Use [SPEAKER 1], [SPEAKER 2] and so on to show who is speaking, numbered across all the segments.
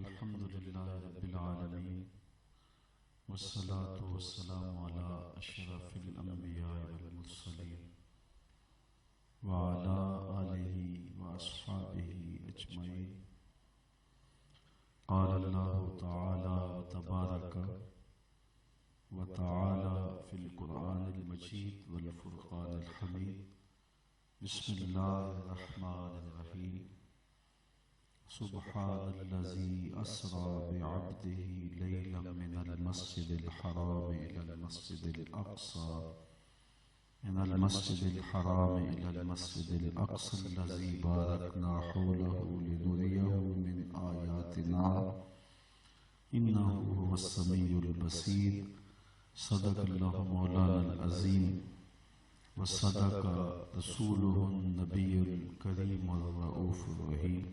[SPEAKER 1] الحمد لله رب العالمين والصلاة والسلام على أشرف الأنبياء والمرسلين وعلى آله وأصحابه أجمعين. قال الله تعالى وتبارك وتعالى في القرآن المجيد والفرقان الحميد. بسم الله الرحمن الرحيم. سبحان الذي أسرى بعبده ليلا من المسجد الحرام إلى المسجد الأقصى إلى المسجد الأقصى الذي باركنا حوله لنريه من آياتنا إنه هو السميع البصير. صدق الله مولانا العظيم وصدق رسوله النبي الكريم الرؤوف الرحيم.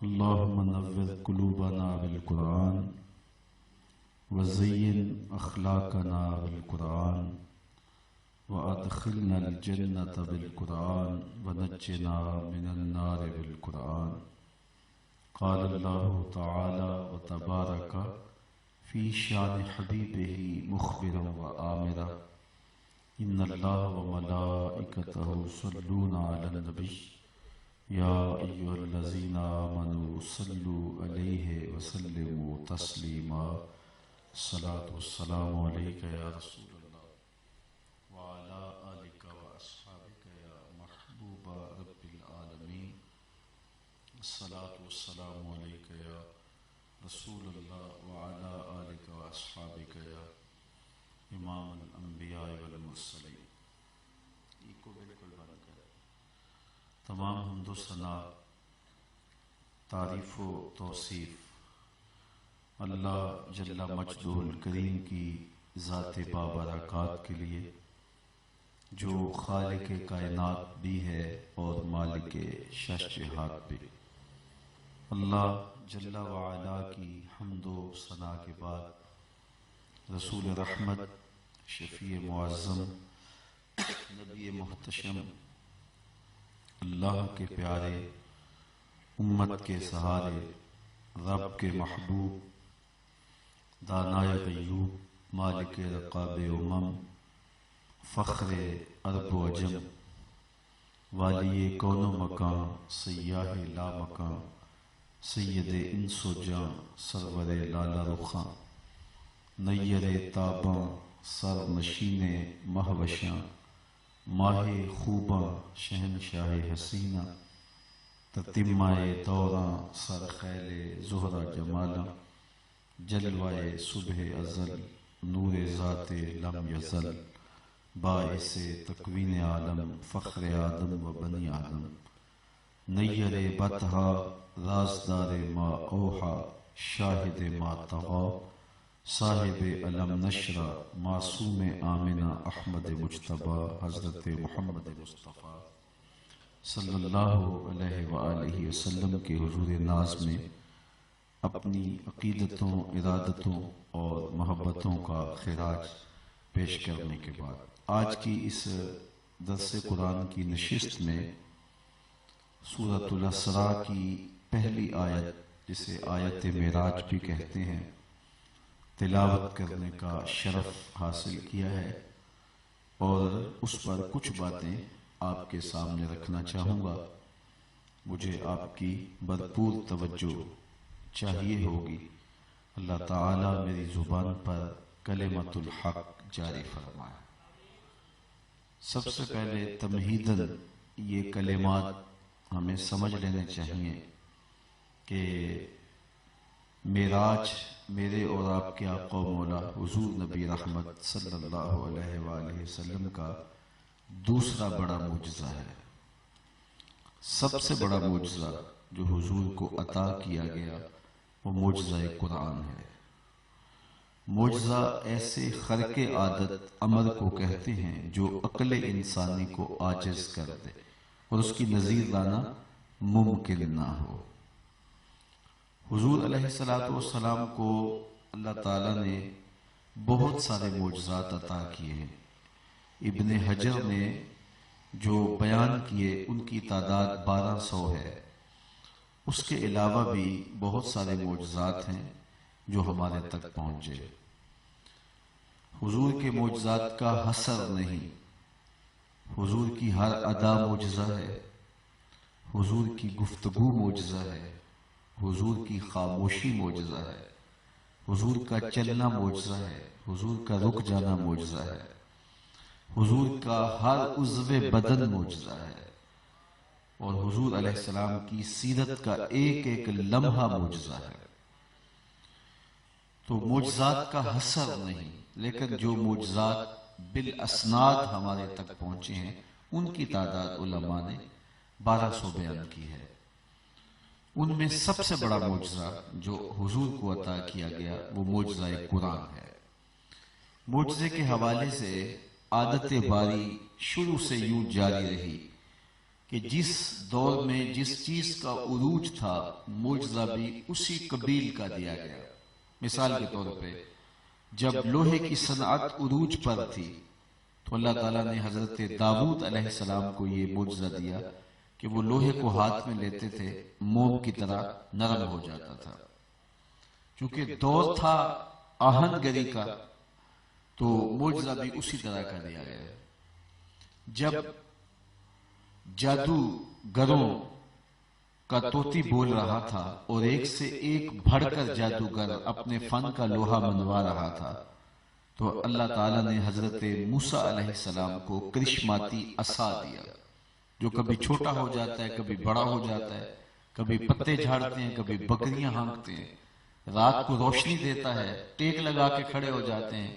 [SPEAKER 1] اللهم نور قلوبنا بالقرآن وزين أخلاقنا بالقرآن وأدخلنا الجنة بالقرآن ونجنا من النار بالقرآن. قال الله تعالى وتبارك في شان حبيبه مخبرا وآمرا إن الله وملائكته يصلون على النبي يا أيها الذين آمنوا صلوا عليه وسلموا تسليما. الصلاة والسلام عليك يا رسول الله وعلى آلك وأصحابك يا محبوب رب العالمين. الصلاة والسلام عليك يا رسول الله وعلى آلك وأصحابك يا امام الانبیاء والمرسلین. تمام حمد و ثنا، تعریف و توصیف اللہ جل مجدہ الکریم کی ذات بابرکات کے لیے، جو خالق کائنات بھی ہے اور مالک شش جہات بھی. اللہ جل وعلا کی حمد و ثنا کے بعد رسول رحمت، شفیع معظم، نبی محتشم، اللہ کے پیارے، امت کے سہارے، رب کے محبوب، دانائے غیوب، مالک رقاب امم، فخر عرب و عجم، والی کون و مکان، سیاہ لا مکان، سید انس و جاں، سرور لالا رخاں، نیر تاباں، سر نشین مہوشاں، ماہ خوباں، شہنشاہ حسینہ، تتمہ دوراں، سر خیل زہرہ جمالاں، جلوہ صبح ازل، نور ذات لم یزل، باعث تکوین عالم، فخر آدم و بنی آدم، نیر بطحا، رازدار ما اوحا، شاہد ما طغا، صاحب علم نشرہ، معصوم آمنہ، احمد مجتبی، حضرت محمد مصطفیٰ صلی اللہ علیہ وآلہ وسلم کے حضور ناز میں اپنی عقیدتوں، ارادتوں اور محبتوں کا خراج پیش کرنے کے بعد آج کی اس درس قرآن کی نشست میں سورۃ الاسراء کی پہلی آیت، جسے آیت معراج بھی کہتے ہیں، تلاوت کرنے کا شرف حاصل کیا ہے، اور اس پر کچھ باتیں آپ کے سامنے رکھنا چاہوں گا. مجھے آپ کی بھرپور توجہ چاہیے ہوگی. اللہ تعالیٰ میری زبان پر کلمۃ الحق جاری فرمائے. سب سے پہلے تمہیداً یہ کلمات ہمیں سمجھ لینے چاہیے کہ معراج میرے اور آپ کے آقا و مولا حضور نبی رحمت صلی اللہ علیہ وآلہ وسلم کا دوسرا بڑا معجزہ ہے. سب سے بڑا معجزہ جو حضور کو عطا کیا گیا وہ معجزہ قرآن ہے. معجزہ ایسے خرق عادت امر کو کہتے ہیں جو عقل انسانی کو عاجز کر دے اور اس کی نظیر لانا ممکن نہ ہو. حضور علیہ السلام کو اللہ تعالیٰ نے بہت سارے معجزات عطا کیے ہیں. ابن حجر نے جو بیان کیے ان کی تعداد 1200 ہے. اس کے علاوہ بھی بہت سارے معجزات ہیں جو ہمارے تک پہنچے۔ حضور کے معجزات کا حصر نہیں، حضور کی ہر ادا معجزہ ہے، حضور کی گفتگو معجزہ ہے، حضور کی خاموشی معجزہ ہے، حضور کا چلنا معجزہ ہے، حضور کا رک جانا معجزہ ہے، حضور کا ہر عضو بدن معجزہ ہے، اور حضور علیہ السلام کی سیرت کا ایک ایک لمحہ معجزہ ہے۔ تو معجزات کا حصر نہیں، لیکن جو معجزات بالاسناد ہمارے تک پہنچے ہیں ان کی تعداد علماء نے 1200 بیان کی ہے۔ ان میں سب سے بڑا معجزہ جو حضور کو عطا کیا گیا وہ معجزہ قرآن ہے۔ معجزے کے حوالے سے عادت باری شروع سے یوں جاری رہی کہ جس دور میں جس چیز کا عروج تھا معجزہ بھی اسی قبیل کا دیا گیا۔ مثال کے طور پہ جب لوہے کی صنعت عروج پر تھی تو اللہ تعالیٰ نے حضرت داؤد علیہ السلام کو یہ معجزہ دیا کہ وہ لوہے کو ہاتھ میں لیتے تھے موم کی طرح نرم ہو جاتا تھا۔ چونکہ دور تھا آہن گری کا تو معجزہ بھی اسی طرح کا دیا گیا۔ جب جادوگروں کا طوطی بول رہا تھا اور ایک سے ایک بڑھ کر جادوگر اپنے فن کا لوہا منوا رہا تھا تو اللہ تعالیٰ نے حضرت موسیٰ علیہ السلام کو کرشماتی عصا دیا جو کبھی چھوٹا ہو جاتا ہے، کبھی بڑا ہو جاتا ہے، کبھی پتے جھاڑتے ہیں، کبھی بکریاں ہانکتے ہیں، رات کو روشنی دیتا ہے، ٹیک لگا کے کھڑے ہو جاتے ہیں،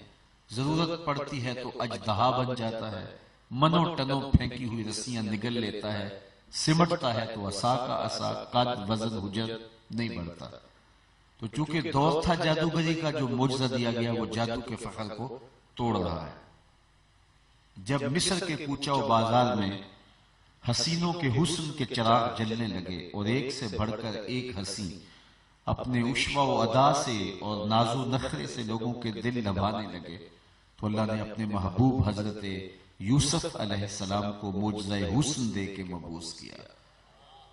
[SPEAKER 1] ضرورت پڑتی ہے تو اژدہا بن جاتا ہے، منوں ٹنوں پھینکی ہوئی رسیاں نگل لیتا ہے، سمٹتا ہے تو عصا کا عصا، قد وزن حجر نہیں بڑھتا۔ تو چونکہ دور تھا جادوگری کا، جو معجزہ دیا گیا وہ جادو کے فخر کو توڑ رہا ہے۔ جب مصر کے کوچہ و بازار میں حسینوں کے حسن کے چراغ جلنے لگے اور ایک سے بڑھ کر ایک حسین اپنے عشوہ و ادا سے اور ناز و نخرے سے لوگوں کے دل لبھانے لگے تو اللہ نے اپنے محبوب حضرت یوسف علیہ السلام کو معجزہ حسن دے کے مبعوث کیا،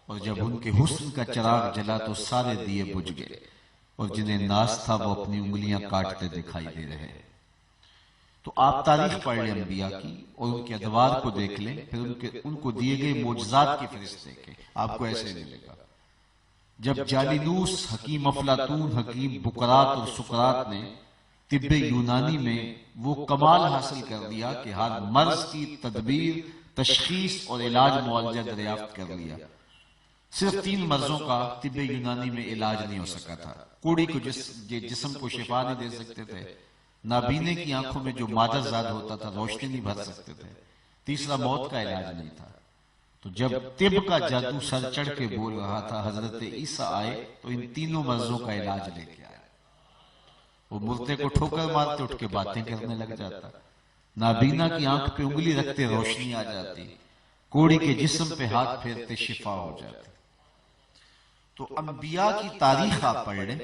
[SPEAKER 1] اور جب ان کے حسن کا چراغ جلا تو سارے دیے بجھ گئے، اور جنہیں ناز تھا وہ اپنی انگلیاں کاٹتے دکھائی دے رہے۔ تو آپ تاریخ پڑھ لیں انبیاء کی اور ان کے ادوار کو دیکھ لیں، پھر ان کو دیے گئے معجزات کی فہرست دیکھیں، آپ کو ایسے ملے گا۔ جب جالینوس، حکیم افلاطون، حکیم بقراط اور سقراط نے طب یونانی میں وہ کمال حاصل کر دیا کہ ہر مرض کی تدبیر، تشخیص اور علاج معالجہ دریافت کر لیا، صرف 3 مرضوں کا طب یونانی میں علاج نہیں ہو سکا تھا۔ کوڑی کو جسم کو شفا نہیں دے سکتے تھے، نابینے کی آنکھوں میں جو مادہ زاد ہوتا تھا روشنی نہیں بھر سکتے تھے، تیسرا موت کا علاج نہیں تھا۔ تو جب طب کا جادو سر چڑھ کے بول رہا تھا، حضرت عیسیٰ آئے تو ان 3 مرضوں کا علاج لے کے آئے۔ وہ مردے کو ٹھوکر مارتے اٹھ کے باتیں کرنے لگ جاتا، نابینا کی آنکھ پہ انگلی رکھتے روشنی آ جاتی، کوڑی کے جسم پہ ہاتھ پھیرتے شفا ہو جاتی۔ تو انبیاء کی تاریخ آپ پڑھ لیں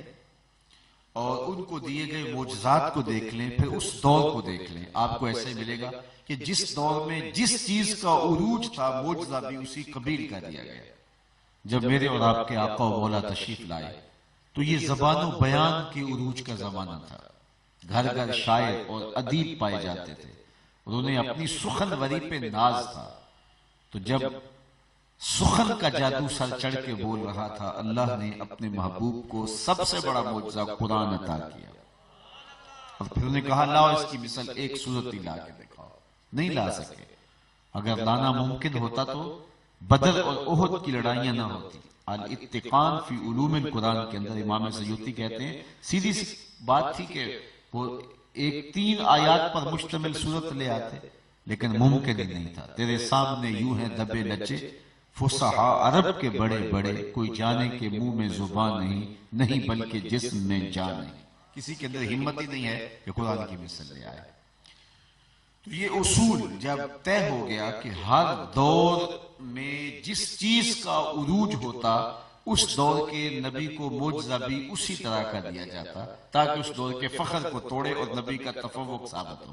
[SPEAKER 1] اور ان کو دیے گئے معجزات کو دیکھ لیں، پھر اس دور کو دیکھ لیں، آپ کو ایسے ملے گا کہ جس دور میں جس چیز کا عروج تھا معجزہ بھی اسی قبیل کا دیا گیا۔ جب میرے اور آپ کے آقا و مولا تشریف لائے تو یہ زبان و بیان کے عروج کا زمانہ تھا، گھر گھر شاعر اور ادیب پائے جاتے تھے، اور انہیں اپنی سخن وری پہ ناز تھا۔ تو جب سخن کا جادو سر چڑھ کے بول رہا تھا، اللہ نے اپنے محبوب کو سب سے بڑا معجزہ قرآن عطا کیا، اور پھر انہیں کہا لاؤ اس کی مثال ایک صورت ہی لا کے دکھاؤ۔ نہیں لا سکے، اگر لانا ممکن ہوتا تو بدر اور احد کی لڑائیاں نہ ہوتی۔ الاتقان فی علوم القرآن کے اندر امام سیوطی کہتے ہیں سیدھی سی بات تھی کہ وہ ایک 3 آیات پر مشتمل صورت لے آتے، لیکن ممکن ہی نہیں تھا۔ تیرے سامنے یوں ہیں دبے لچے فصحا عرب کے بڑے بڑے، کوئی جانے کے منہ میں زبان نہیں بلکہ جسم میں جان نہیں۔ کسی کے اندر ہمت ہی نہیں ہے کہ قرآن کی مثال لے آئے۔ تو یہ اصول جب طے ہو گیا کہ ہر دور میں جس چیز کا عروج ہوتا اس دور کے نبی کو معجزہ بھی اسی طرح کا دیا جاتا تاکہ اس دور کے فخر کو توڑے اور نبی کا تفوق ثابت ہو۔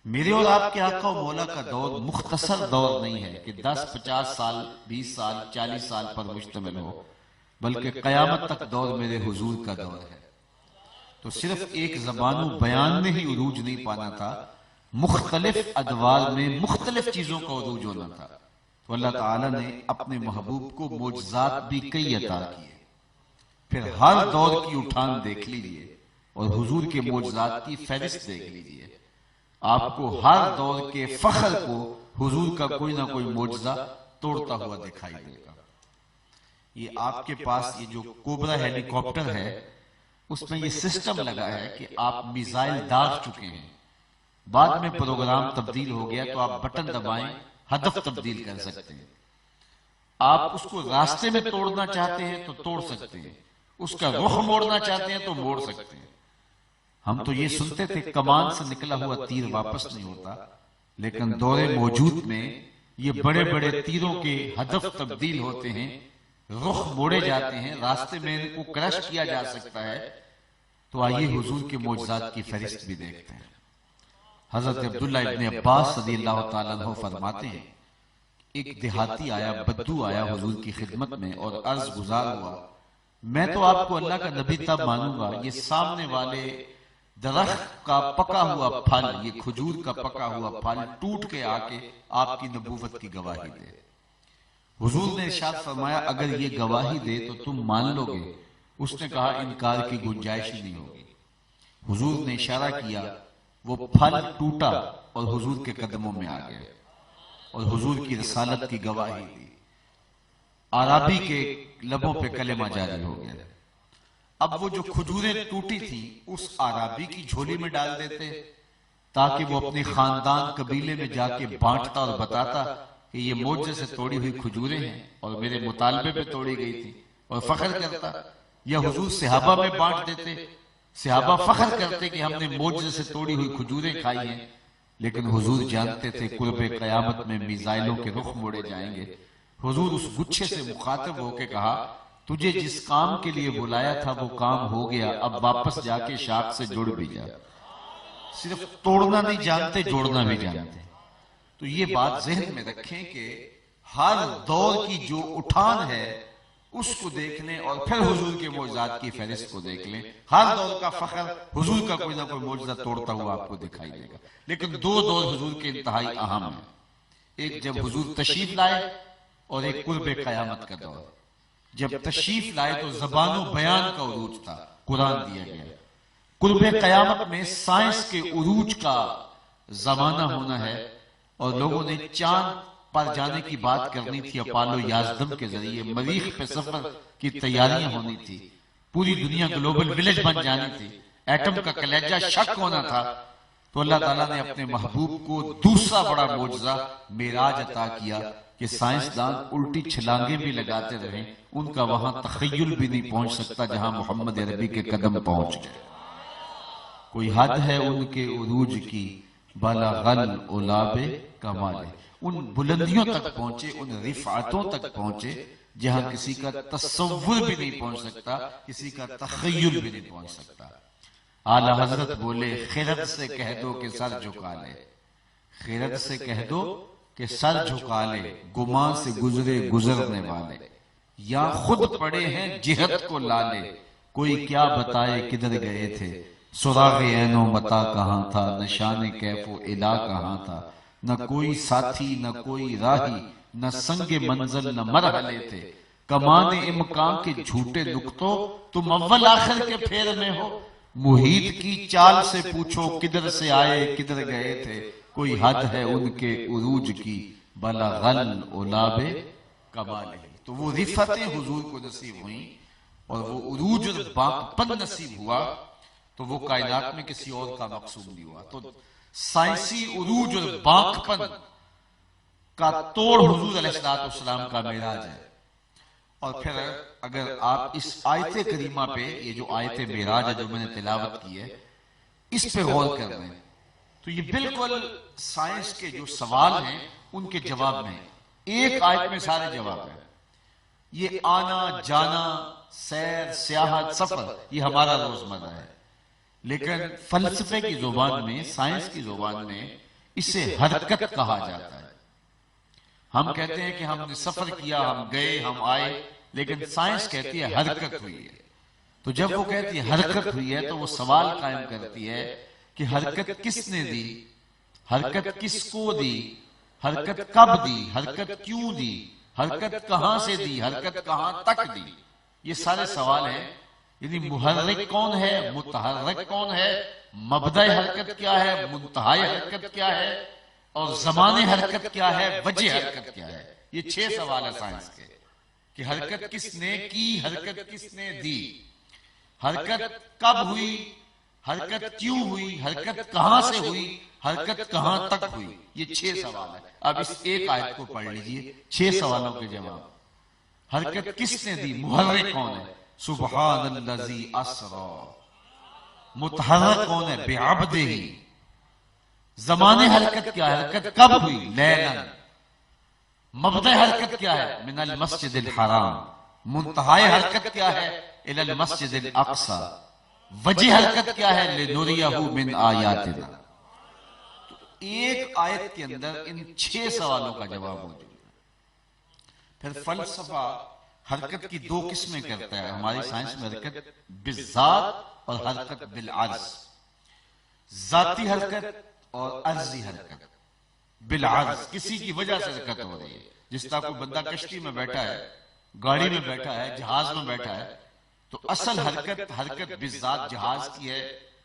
[SPEAKER 1] میرے اور آپ کے آقا و مولا کا دور مختصر دور نہیں ہے کہ 10 50 سال 20 سال 40 سال پر مشتمل ہو، بلکہ قیامت تک دور میرے حضور کا دور ہے۔ تو صرف ایک زبان و بیان میں ہی عروج نہیں پانا تھا، مختلف ادوار میں مختلف چیزوں کا عروج ہونا تھا۔ تو اللہ تعالیٰ نے اپنے محبوب کو معجزات بھی کئی عطا کیے۔ پھر ہر دور کی اٹھان دیکھ لیجئے اور حضور کے معجزات کی فہرست دیکھ لیجئے، آپ کو ہر دور کے فخر کو حضور کا کوئی نہ کوئی معجزہ توڑتا ہوا دکھائی دے گا۔ یہ آپ کے پاس یہ جو کوبرا ہیلی کاپٹر ہے، اس میں یہ سسٹم لگا ہے کہ آپ میزائل داغ چکے ہیں، بعد میں پروگرام تبدیل ہو گیا تو آپ بٹن دبائیں ہدف تبدیل کر سکتے ہیں۔ آپ اس کو راستے میں توڑنا چاہتے ہیں تو توڑ سکتے ہیں، اس کا رخ موڑنا چاہتے ہیں تو موڑ سکتے ہیں۔ ہم تو یہ سنتے تھے کمان سے نکلا ہوا تیر واپس نہیں ہوتا، لیکن دور موجود میں یہ بڑے بڑے تیروں کے ہدف تبدیل ہوتے ہیں، رخ موڑے جاتے ہیں، راستے میں ان کو کرش کیا جا سکتا ہے۔ تو آئیے حضور کے معجزات کی فہرست بھی دیکھتے ہیں۔ حضرت عبداللہ ابن عباس رضی اللہ تعالیٰ عنہ فرماتے ہیں، ایک دیہاتی آیا، بدو آیا حضور کی خدمت میں اور عرض گزار ہوا، میں تو آپ کو اللہ کا نبی تب مانوں گا یہ سامنے والے درخت کا پکا ہوا پھل، یہ کھجور کا پکا ہوا پھل ٹوٹ کے آ کے آپ کی نبوت کی گواہی دے۔ حضور نے ارشاد فرمایا اگر یہ گواہی دے تو تم مان لو گے؟ اس نے کہا انکار کی گنجائش ہی نہیں ہوگی۔ حضور نے اشارہ کیا، وہ پھل ٹوٹا اور حضور کے قدموں میں آ گیا اور حضور کی رسالت کی گواہی دی۔ عربی کے لبوں پہ کلمہ جاری ہو گیا۔ اب وہ جو کھجوریں ٹوٹی تھی اس عربی کی جھولی میں ڈال دیتے تاکہ وہ اپنے خاندان قبیلے میں جا کے بانٹتا اور بتاتا کہ یہ معجزے سے توڑی ہوئی کھجوریں ہیں اور میرے مطالبے پہ توڑی گئی تھی، اور فخر کرتا۔ یا حضور صحابہ میں بانٹ دیتے، صحابہ فخر کرتے کہ ہم نے معجزے سے توڑی ہوئی کھجوریں کھائی ہیں، لیکن حضور جانتے تھے قرب قیامت میں میزائلوں کے رخ موڑے جائیں گے۔ حضور اس گچھے سے مخاطب ہو کے کہا، تجھے جس کام کے لیے بلایا تھا وہ کام ہو گیا، اب واپس جا کے شاخ سے جڑ بھی جا۔ صرف توڑنا نہیں جانتے، جوڑنا بھی جانتے۔ تو یہ بات ذہن میں رکھیں کہ ہر دور کی جو اٹھان ہے اس کو دیکھ لیں اور پھر حضور کے معجزات کی فہرست کو دیکھ لیں۔ ہر دور کا فخر حضور کا کوئی نہ کوئی معجزہ توڑتا ہوا آپ کو دکھائی دے گا، لیکن دو دور حضور کے انتہائی اہم ہیں، ایک جب حضور تشریف لائے اور ایک قرب قیامت کا دور۔ جب تشریف لائے تو زبان و بیان کا عروج تھا، قرآن دیا گیا۔ قرب قیامت میں سائنس کے عروج کا زمانہ ہونا ہے اور لوگوں نے چاند پر جانے کی بات کرنی تھی، اپالو 11 کے ذریعے مریخ پہ سفر کی تیاریاں ہونی تھی، پوری دنیا گلوبل ولیج بن جانی تھی، ایٹم کا کلیجہ شک ہونا تھا۔ تو اللہ تعالیٰ نے اپنے محبوب کو دوسرا بڑا معجزہ معراج عطا کیا کہ سائنسدان الٹی چھلانگیں بھی لگاتے رہیں، ان کا وہاں تخیل بھی نہیں پہنچ سکتا جہاں محمد عربی کے قدم پہنچ گئے۔ کوئی حد ہے ان کے عروج کی، بلغ العلاب کمال، ان بلندیوں تک پہنچے، ان رفعتوں تک پہنچے جہاں کسی کا تصور بھی نہیں پہنچ سکتا، کسی کا تخیل بھی نہیں پہنچ سکتا۔ اعلی حضرت بولے خرد سے کہہ دو کہ سر جھکا لے، خرد سے کہہ دو کہ سر جھکا لے، گمان سے گزرے گزرنے والے، یا خود پڑے ہیں جہت کو لالے، کوئی کیا بتائے کدھر گئے تھے، سراغ عین و متا کہاں تھا، نشان کیف و الا کہاں تھا، نہ کوئی ساتھی نہ کوئی راہی، نہ سنگ منزل نہ مرحلے تھے، کمان امکان کے جھوٹے نقطوں تم اول آخر کے پھیر میں ہو، محیط کی چال سے پوچھو کدھر سے آئے کدھر گئے تھے، کوئی حد ہے ان کے عروج کی، بلغ العلاب کمال۔ تو وہ رفتیں حضور کو نصیب ہوئیں اور وہ عروج اور باقپن نصیب ہوا تو وہ کائنات میں کسی اور کا مقصود نہیں ہوا۔ تو سائنسی عروج اور باقپن کا توڑ حضور علیہ السلام کا معراج ہے۔ اور پھر اگر آپ اس آیت کریمہ پہ، یہ جو آیت معراج ہے جو میں نے تلاوت کی ہے، اس پہ غور کر رہے ہیں تو یہ بالکل سائنس کے جو سوال ہیں ان کے جواب میں ایک آیت میں سارے جواب ہیں۔ یہ آنا جانا، سیر، سیاحت، سفر، یہ ہمارا روزمرہ ہے، لیکن فلسفے کی زبان میں، سائنس کی زبان میں اسے حرکت کہا جاتا ہے۔ ہم کہتے ہیں کہ ہم نے سفر کیا، ہم گئے، ہم آئے، لیکن سائنس کہتی ہے حرکت ہوئی ہے۔ تو جب وہ کہتی ہے حرکت ہوئی ہے تو وہ سوال قائم کرتی ہے کہ حرکت کس نے دی، حرکت کس کو دی، حرکت کب دی، حرکت کیوں دی، حرکت کہاں سے دی، حرکت کہاں تک دی۔ یہ سارے سوال ہیں۔ یعنی محرک کون ہے، متحرک کون ہے، مبدأ حرکت کیا ہے، منتہا حرکت کیا ہے، اور زمان حرکت کیا ہے، وجہ حرکت کیا ہے۔ یہ 6 سوال ہے سائنس کے کہ حرکت کس نے کی، حرکت کس نے دی، حرکت کب ہوئی، حرکت کیوں ہوئی، حرکت کہاں سے ہوئی، حرکت کہاں تک ہوئی۔ یہ 6 سوال ہے۔ اب اس ایک آیت کو پڑھ لیجئے، 6 سوالوں کے جواب۔ حرکت کس نے دی، محرک کون ہے، سبحان الذی اسرا، متحرک کون ہے، بعبدہ، زمان حرکت کیا ہے، حرکت کب ہوئی، لیلاً، مبدأ حرکت کیا ہے، من المسجد الحرام، منتہائی حرکت کیا ہے، الی المسجد الاقصی، وجہ حرکت کیا ہے، لنریہ من آیاتنا۔ تو ایک آیت کے اندر ان 6 سوالوں کا جواب موجود ہے۔ پھر فلسفہ حرکت کی 2 قسمیں کرتا ہے۔ ہماری سائنس میں حرکت بالذات اور حرکت بالعرض، ذاتی حرکت اور عرضی حرکت۔ بالعرض کسی کی وجہ سے حرکت ہو رہی ہے، جس طرح کوئی بندہ کشتی میں بیٹھا ہے، گاڑی میں بیٹھا ہے، جہاز میں بیٹھا ہے، تو اصل حرکت بالذات جہاز کی ہے،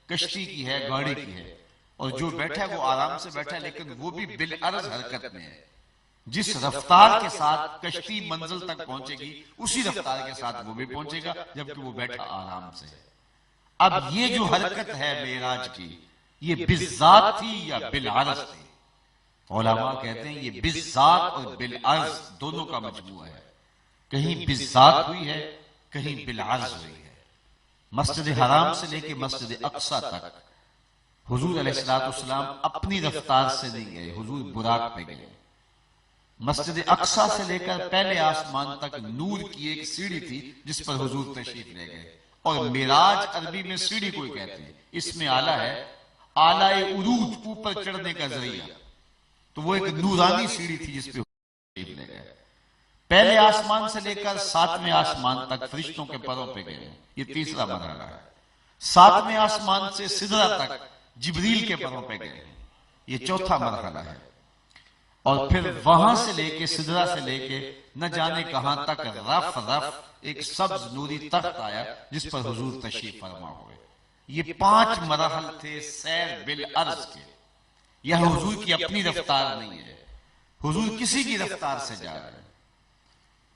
[SPEAKER 1] کشتی کی ہے، گاڑی کی ہے، اور جو بیٹھا ہے وہ آرام سے بیٹھا ہے، لیکن وہ بھی بالعرض حرکت میں ہے۔ جس رفتار کے ساتھ کشتی منزل تک پہنچے گی اسی رفتار کے ساتھ وہ بھی پہنچے گا، جبکہ وہ بیٹھا آرام سے ہے۔ اب یہ جو حرکت ہے معراج کی، یہ بالذات تھی یا بالعرض تھی؟ علماء کہتے ہیں یہ بالذات اور بالعرض دونوں کا مجموعہ ہے۔ کہیں بالذات ہوئی ہے، کہیں بالعرض ہوئی ہے۔ مسجد حرام سے لے کے مسجد اقصی تک حضور علیہ السلام اپنی رفتار سے نہیں گئے، حضور براق پہ گئے۔ مسجد اقصی سے لے کر پہلے آسمان تک نور کی ایک سیڑھی تھی جس پر حضور تشریف لے گئے، اور معراج عربی میں سیڑھی کو کہتے ہیں، اس میں آلہ ہے، آلہ عروج، اوپر چڑھنے کا ذریعہ، تو وہ ایک نورانی سیڑھی تھی جس پہ تشریف لے گئے۔ پہلے آسمان سے لے کر 7ویں آسمان تک فرشتوں کے پروں پہ گئے، یہ تیسرا مرحلہ ہے۔ 7ویں آسمان سے سدرہ تک جبریل کے پروں پہ گئے، یہ چوتھا مرحلہ ہے۔ اور پھر وہاں سے لے کے سدرہ سے لے کے نہ جانے کہاں تک رف ایک سبز نوری تخت آیا جس پر حضور تشریف فرما ہوئے۔ یہ 5 مراحل تھے سیر بالعرض کے۔ یہ حضور کی اپنی رفتار نہیں ہے، حضور کسی کی رفتار سے جا رہے ہیں۔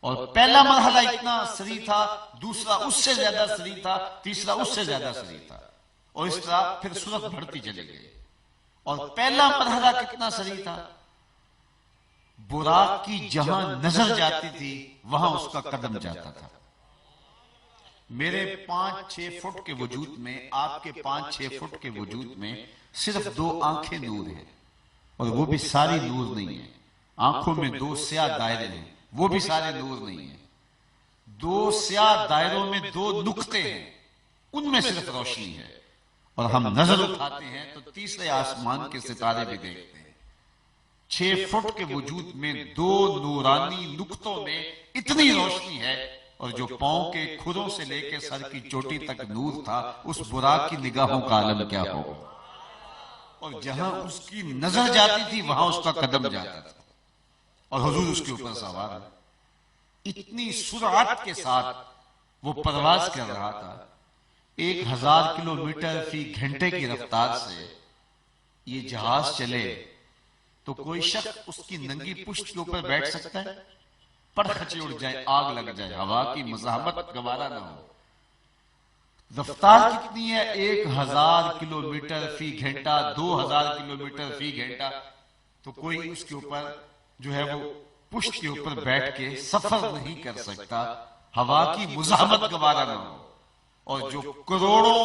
[SPEAKER 1] اور پہلا مرحلہ اتنا سری تھا، دوسرا اس سے زیادہ سری تھا، تیسرا اس سے زیادہ سری تھا، اور اس طرح پھر سورت بڑھتی چلی گئی۔ اور پہلا مرحلہ کتنا سری تھا، براق کی جہاں نظر جاتی تھی وہاں اس کا قدم جاتا تھا۔ میرے 5-6 فٹ کے وجود میں، آپ کے 5-6 فٹ کے وجود میں صرف 2 آنکھیں نور ہیں، اور وہ بھی ساری نور نہیں ہیں۔ آنکھوں میں 2 سیاہ دائرے ہیں، وہ بھی سارے نور نہیں ہیں۔ 2 سیاہ دائروں میں 2 نقطے ہیں، ان میں صرف روشنی ہے، اور ہم نظر اٹھاتے ہیں تو تیسرے آسمان کے ستارے بھی دیکھتے ہیں۔ 6 فٹ کے وجود میں 2 نورانی نقطوں میں اتنی روشنی ہے، اور جو پاؤں کے کھروں سے لے کے سر کی چوٹی تک نور تھا، اس براق کی نگاہوں کا عالم کیا ہوگا۔ اور جہاں اس کی نظر جاتی تھی وہاں اس کا قدم جاتا تھا، اور حضور اس کے اوپر سوار ہے۔ اتنی سرعت کے ساتھ وہ پرواز کر رہا تھا، 1000 کلومیٹر فی گھنٹے کی رفتار سے یہ جہاز چلے تو کوئی شخص اس کی ننگی پشت کے اوپر بیٹھ سکتا ہے؟ پرخچے اڑ جائے، آگ لگ جائے، ہوا کی مزاحمت گوارا نہ ہو۔ رفتار کتنی ہے، 1000 کلومیٹر فی گھنٹہ، 2000 کلومیٹر فی گھنٹہ، تو کوئی اس کے اوپر جو ہے وہ پشت کے اوپر بیٹھ کے سفر نہیں کر سکتا، ہوا کی مزاحمت گوارا نہ ہو۔ اور جو کروڑوں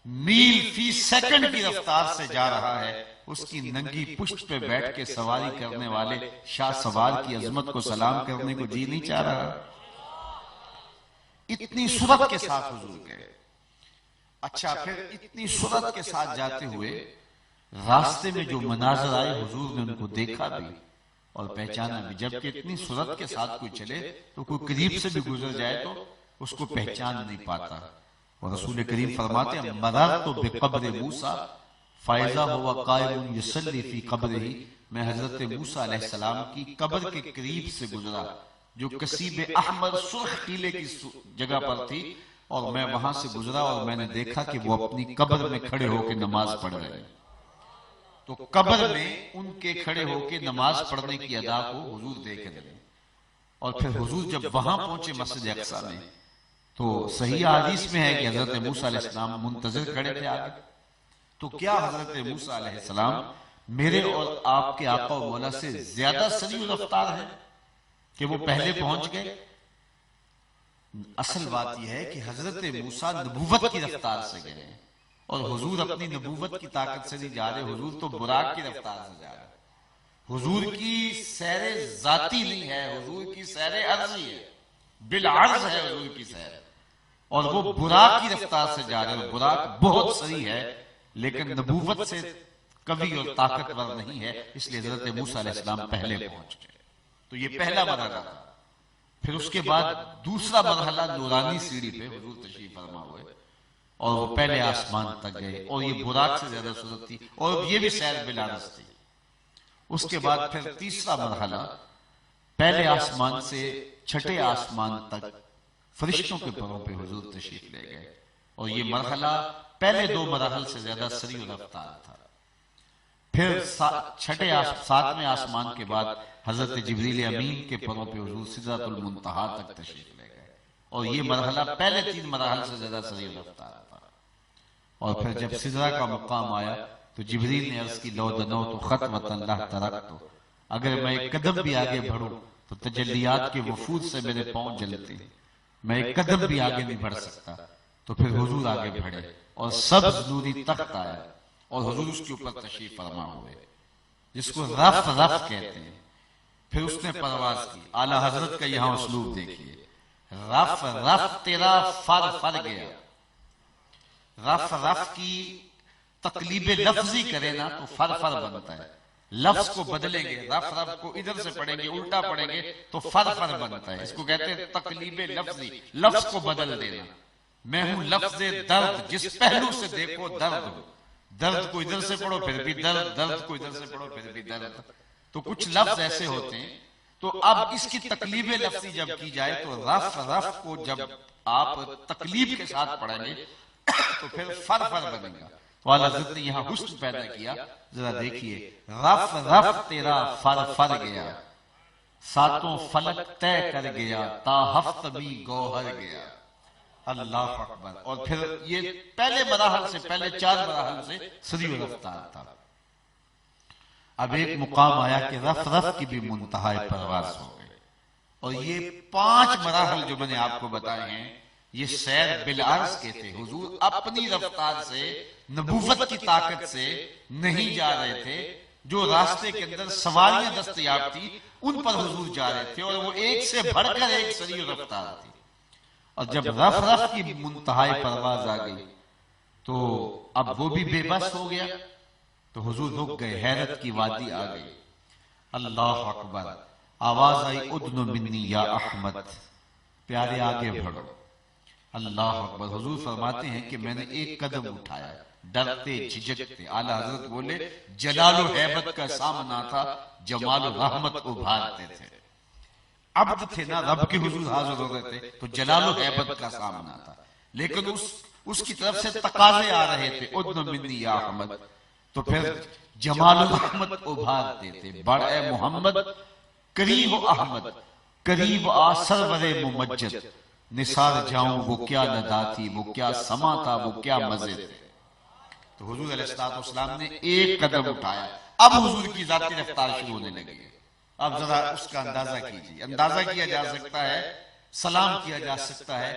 [SPEAKER 1] میل فی سیکنڈ کی رفتار سے جا رہا ہے، اس کی ننگی پشت پہ بیٹھ کے سواری کرنے والے شاہ سوار کی عظمت کو سلام کرنے کو جی نہیں چاہ رہا۔ اتنی سرعت کے ساتھ حضور گئے۔ اچھا، پھر اتنی سرعت کے ساتھ جاتے ہوئے راستے میں جو مناظر آئے حضور نے ان کو دیکھا بھی اور پہچانا بھی، جبکہ اتنی سرعت کے ساتھ کوئی چلے تو کوئی قریب سے بھی گزر جائے تو اس کو پہچان نہیں پاتا۔ اور رسول کریم فرماتے ہیں مررت بقبر موسیٰ فاذا هو قائم یصلی فی قبرہ، میں حضرت موسیٰ علیہ السلام کی قبر کے قریب سے گزرا جو کثیب احمر سرخ قلعے کی جگہ پر تھی، اور میں وہاں سے گزرا اور میں نے دیکھا کہ وہ اپنی قبر میں کھڑے ہو کے نماز پڑھ رہے ہیں۔ تو قبر میں ان کے کھڑے ہو کے نماز پڑھنے کی ادا کو حضور دیکھ رہے ہیں۔ اور پھر حضور جب وہاں پہنچے مسجد اقصیٰ میں تو صحیح حدیث میں ہے کہ حضرت موسیٰ علیہ السلام منتظر کھڑے تھے آگے۔ تو کیا حضرت موسیٰ علیہ السلام میرے اور آپ کے آقا و مولا سے زیادہ سریع و رفتار ہے کہ وہ پہلے پہنچ گئے؟ اصل بات یہ ہے کہ حضرت موسیٰ نبوت کی رفتار سے گئے ہیں اور حضور اپنی نبوت کی طاقت سے نہیں جا رہے، حضور تو براق کی رفتار سے جا رہے۔ حضور کی سیر ذاتی نہیں ہے، حضور کی سیر عرضی ہے، بالعرض ہے حضور کی سیر، اور وہ براق کی رفتار سے جا رہے ہیں۔ براق بہت سریع ہے لیکن نبوت سے قوی اور طاقتور نہیں ہے، اس لیے حضرت موسیٰ علیہ السلام پہلے پہنچ گئے۔ تو یہ پہلا مرحلہ تھا۔ پھر اس کے بعد دوسرا مرحلہ نورانی سیڑھی پہ حضور تشریف فرما ہوئے اور وہ پہلے آسمان تک گئے، اور یہ براق سے زیادہ سرعت تھی اور یہ بھی سیر بالعرض تھی۔ اس کے بعد پھر تیسرا مرحلہ پہلے آسمان سے چھٹے آسمان تک فرشتوں کے پروں پہ حضور تشریف لے گئے، اور یہ مرحلہ پہلے دو مراحل سے زیادہ سریع و رفتار تھا۔ پھر چھٹے ساتویں آسمان کے بعد حضرت جبریل امین کے پروں پہ حضور سدرۃ المنتہا تک تشریف لے گئے، اور یہ مرحلہ پہلے تین مراحل سے زیادہ سریع و رفتار تھا۔ اور پھر جب سدرہ کا مقام آیا تو جبریل نے عرض کی لو دنوت خطوۃ لا ترکت، اگر میں ایک قدم بھی آگے بڑھوں تو تجلیات کے وفود سے میرے پاؤں جلتے، میں ایک قدم بھی آگے نہیں بڑھ سکتا۔ تو پھر حضور آگے بڑھے اور سبز نوری تخت آیا اور حضور اس کے اوپر تشریف فرما ہوئے، جس کو رف رف کہتے ہیں۔ پھر اس نے پرواز کی۔ اعلیٰ حضرت کا یہاں اسلوب دیکھیے، رف رف تیرا فر فر گیا۔ رف رف کی تقلیب لفظی کرے نا تو فر فر بنتا ہے، لفظ کو بدلیں گے، رف رف کو ادھر سے پڑھیں گے الٹا پڑھیں گے تو فر فر بنتا ہے۔ اس کو کہتے ہیں تقلیب لفظی، لفظ کو بدل دینا۔ میں ہوں لفظ درد، جس پہلو سے دیکھو درد ہو، درد کو ادھر سے پڑھو پھر بھی درد، درد کو ادھر سے پڑھو پھر بھی درد۔ تو کچھ لفظ ایسے ہوتے ہیں۔ تو اب اس کی تقلیب لفظی جب کی جائے تو رف رف کو جب آپ تقلیب کے ساتھ پڑھیں گے تو پھر فر فر بنے گا۔ والا حضرت نے یہاں حسن پیدا کیا، ذرا دیکھیے، رف رف تیرا فر فر گیا، ساتوں فلک طے کر گیا، تا ہفت بھی گوہر گیا۔ اللہ اکبر۔ اور پھر یہ پہلے مراحل سے، پہلے چار مراحل سے سریع و رفتار تھا۔ اب ایک مقام آیا کہ رف رف کی بھی منتہا پرواز ہو گئی، اور یہ 5 مراحل جو میں نے آپ کو بتائے ہیں یہ سیر بالعرض کے تھے۔ حضور اپنی رفتار سے، نبوت کی طاقت سے نہیں جا رہے تھے، جو راستے کے اندر سواریاں دستیاب تھی ان پر حضور جا رہے تھے، اور وہ ایک سے بڑھ کر ایک سریع و رفتار تھی۔ اور جب رف رف کی منتہا پرواز آ گئی تو اب وہ بھی بے بس ہو گیا، تو حضور رک گئے، حیرت کی وادی آ گئی۔ اللہ اکبر۔ آواز آئی ادن منی یا احمد، پیارے آگے بڑھو۔ اللہ اکبر۔ حضور فرماتے ہیں کہ میں نے ایک قدم اٹھایا، ڈرتے جھجکتے، اعلیٰ حضرت بولے جلال و حیبت کا سامنا تھا، جمال و رحمت ابھارتے تھے۔ عبد تھے نا، رب کے حضور حاضر ہو رہے تھے تو جلال و حیبت کا سامنا تھا، لیکن اس کی طرف سے تقاضے آ رہے تھے ادن منی یا احمد، تو پھر جمال و رحمت ابھارتے تھے۔ بڑھ اے محمد قریب احمد، قریب آ سرور ممجد، نثار جاؤں وہ کیا ندا تھی، وہ کیا سما تھا، وہ کیا مزے تھے۔ تو حضور علیہ السلام نے ایک قدم اٹھایا، اب حضور کی ذاتی رفتار شروع ہونے لگی ہے۔ اب ذرا اس کا اندازہ کیجیے، اندازہ کیا جا سکتا ہے، سلام کیا جا سکتا ہے،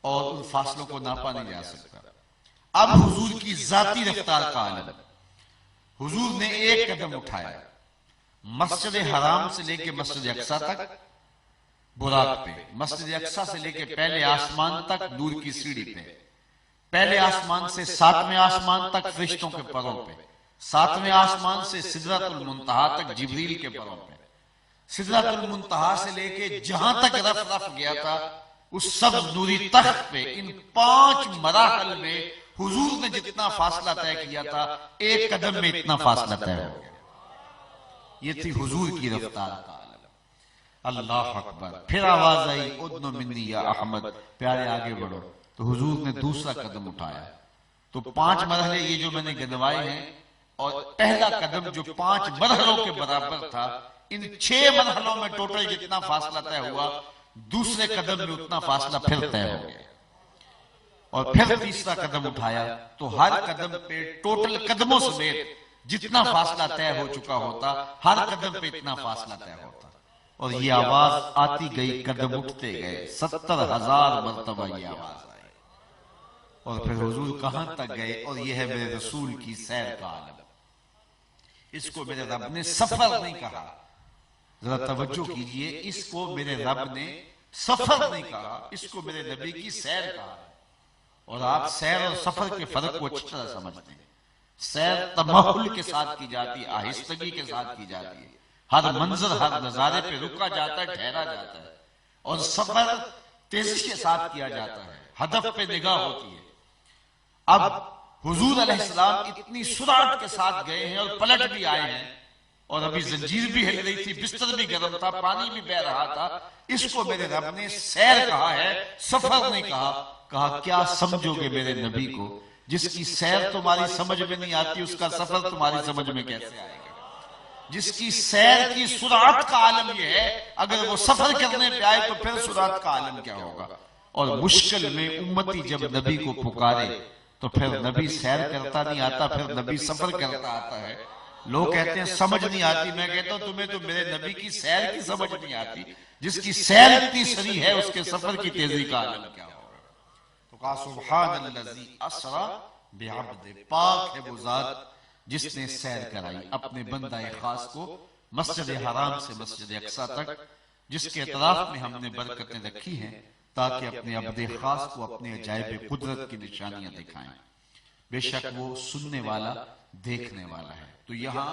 [SPEAKER 1] اور ان فاصلوں کو ناپا نہیں جا سکتا۔ اب حضور کی ذاتی رفتار کا عالم۔ حضور نے ایک قدم اٹھایا، مسجد حرام سے لے کے مسجد اقصیٰ تک براق پہ، مسجد اقصیٰ سے لے کے پہلے آسمان تک نور کی سیڑھی پہ، پہلے آسمان سے 7ویں آسمان تک فرشتوں کے پروں پہ، 7ویں آسمان سے سدرۃ المنتہا تک جبریل کے پروں پہ، سدرۃ المنتہا سے لے کے جہاں تک رف گیا تھا اس سبز نوری تخت پہ ان 5 مراحل میں حضور نے جتنا فاصلہ طے کیا تھا، ایک قدم میں اتنا فاصلہ طے ہو گیا۔ یہ تھی حضور کی رفتار کا عالم۔ اللہ اکبر۔ پھر آواز آئی ادن منی یا احمد، پیارے آگے بڑھو۔ تو حضور نے دوسرا قدم اٹھایا۔ تو 5 مرحلے یہ جو میں نے گنوائے ہیں، اور پہلا قدم جو 5 مرحلوں کے برابر تھا، ان 6 مرحلوں میں ٹوٹل جتنا فاصلہ طے ہوا، دوسرے قدم میں اتنا فاصلہ پھر طے ہو گیا۔ اور پھر تیسرا قدم اٹھایا تو ہر قدم پہ ٹوٹل قدموں سمیت جتنا فاصلہ طے ہو چکا ہوتا، ہر قدم پہ اتنا فاصلہ طے ہوتا۔ اور یہ آواز آتی گئی، قدم اٹھتے گئے، 70,000 مرتبہ یہ آواز آئی۔ اور پھر حضور کہاں تک گئے؟ اور یہ ہے میرے رسول کی سیر کا عالم۔ اس کو میرے رب نے سفر نہیں کہا، ذرا توجہ کیجئے، اس کو میرے رب نے سفر نہیں کہا، اس کو میرے نبی کی سیر کہا۔ اور آپ سیر اور سفر کے فرق کو اچھی طرح سمجھتے ہیں۔ سیر تمہل کے ساتھ کی جاتی ہے، آہستگی کے ساتھ کی جاتی ہے، ہر منظر ہر نظارے پہ رکا جاتا ہے، ٹھہرا جاتا ہے۔ اور سفر تیزی کے ساتھ کیا جاتا ہے، ہدف پہ نگاہ ہوتی ہے۔ اب حضور علیہ السلام اتنی سرعت کے ساتھ گئے ہیں اور پلٹ بھی آئے ہیں، اور ابھی زنجیر بھی ہل رہی تھی، بستر بھی گرم تھا، پانی بھی بہہ رہا تھا۔ اس کو میرے رب نے سیر کہا ہے، سفر نہیں کہا۔ کہا کیا سمجھو گے میرے نبی کو، جس کی سیر تمہاری سمجھ میں نہیں آتی، اس کا سفر تمہاری سمجھ میں کیسے آئے گا؟ جس کی سیر کی سرعت کا عالم یہ ہے، اگر وہ سفر کرنے پہ آئے تو پھر سرعت کا عالم کیا ہوگا؟ اور مشکل میں امتی جب نبی کو پکارے تو پھر نبی سیر کرتا نہیں آتا، پھر نبی سفر کرتا آتا ہے۔ لوگ کہتے ہیں سمجھ نہیں آتی، میں کہتا ہوں تمہیں تو میرے نبی کی سیر کی سمجھ نہیں آتی، جس کی سیر اتنی سری ہے اس کے سفر کی تیزی کا عالم کیا ہوگا؟ تو کہا سبحان الذی اسری بعبد، پاک ہے وہ ذات جس نے سیر کرائی اپنے بندہ خاص کو مسجد حرام سے مسجد اقصی تک، جس کے اطراف میں ہم نے برکتیں رکھی ہیں تاکہ اپنے عبد خاص کو اپنے عجائب قدرت کی نشانیاں دکھائیں۔ بے شک وہ سننے والا دیکھنے والا ہے۔ تو یہاں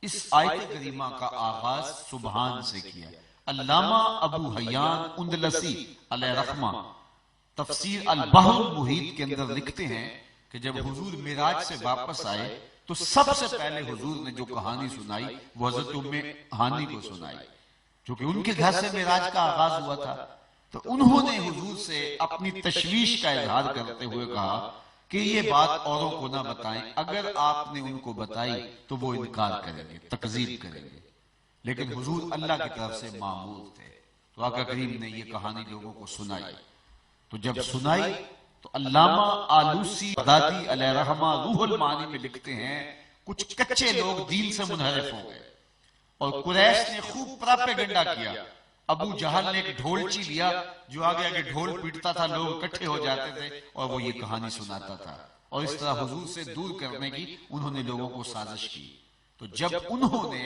[SPEAKER 1] اس آیت کریمہ کا آغاز سبحان سے کیا۔ علامہ ابو حیان اندلسی علیہ رحمہ تفسیر البحر المحیط کے اندر لکھتے ہیں کہ جب حضور معراج سے واپس آئے تو سب سے پہلے حضور نے جو کہانی سنائی وہ حضرت ام ہانی کو سنائی، چونکہ ان کے گھر سے معراج کا آغاز ہوا تھا۔ تو انہوں نے حضور سے اپنی تشویش کا اظہار کرتے ہوئے کہا کہ یہ بات اوروں کو نہ بتائیں، اگر آپ نے ان کو بتائی تو وہ انکار کریں گے، تکذیب کریں گے۔ لیکن حضور اللہ کی طرف سے معمور تھے، تو آقا کریم نے یہ کہانی لوگوں کو سنائی۔ تو جب سنائی تو علامہ آلوسی بغدادی علیہ رحمہ روح المعانی میں لکھتے ہیں کچھ کچے لوگ دین سے منحرف ہو گئے، اور قریش نے خوب پراپیگنڈا کیا۔ ابو جہل نے ایک ڈھولچی لیا، جو آگے آگے ڈھول پیٹتا تھا، لوگ اکٹھے ہو جاتے تھے اور وہ یہ کہانی سناتا تھا، اور اس طرح حضور سے دور کرنے کی انہوں نے لوگوں کو سازش کی۔ تو جب انہوں نے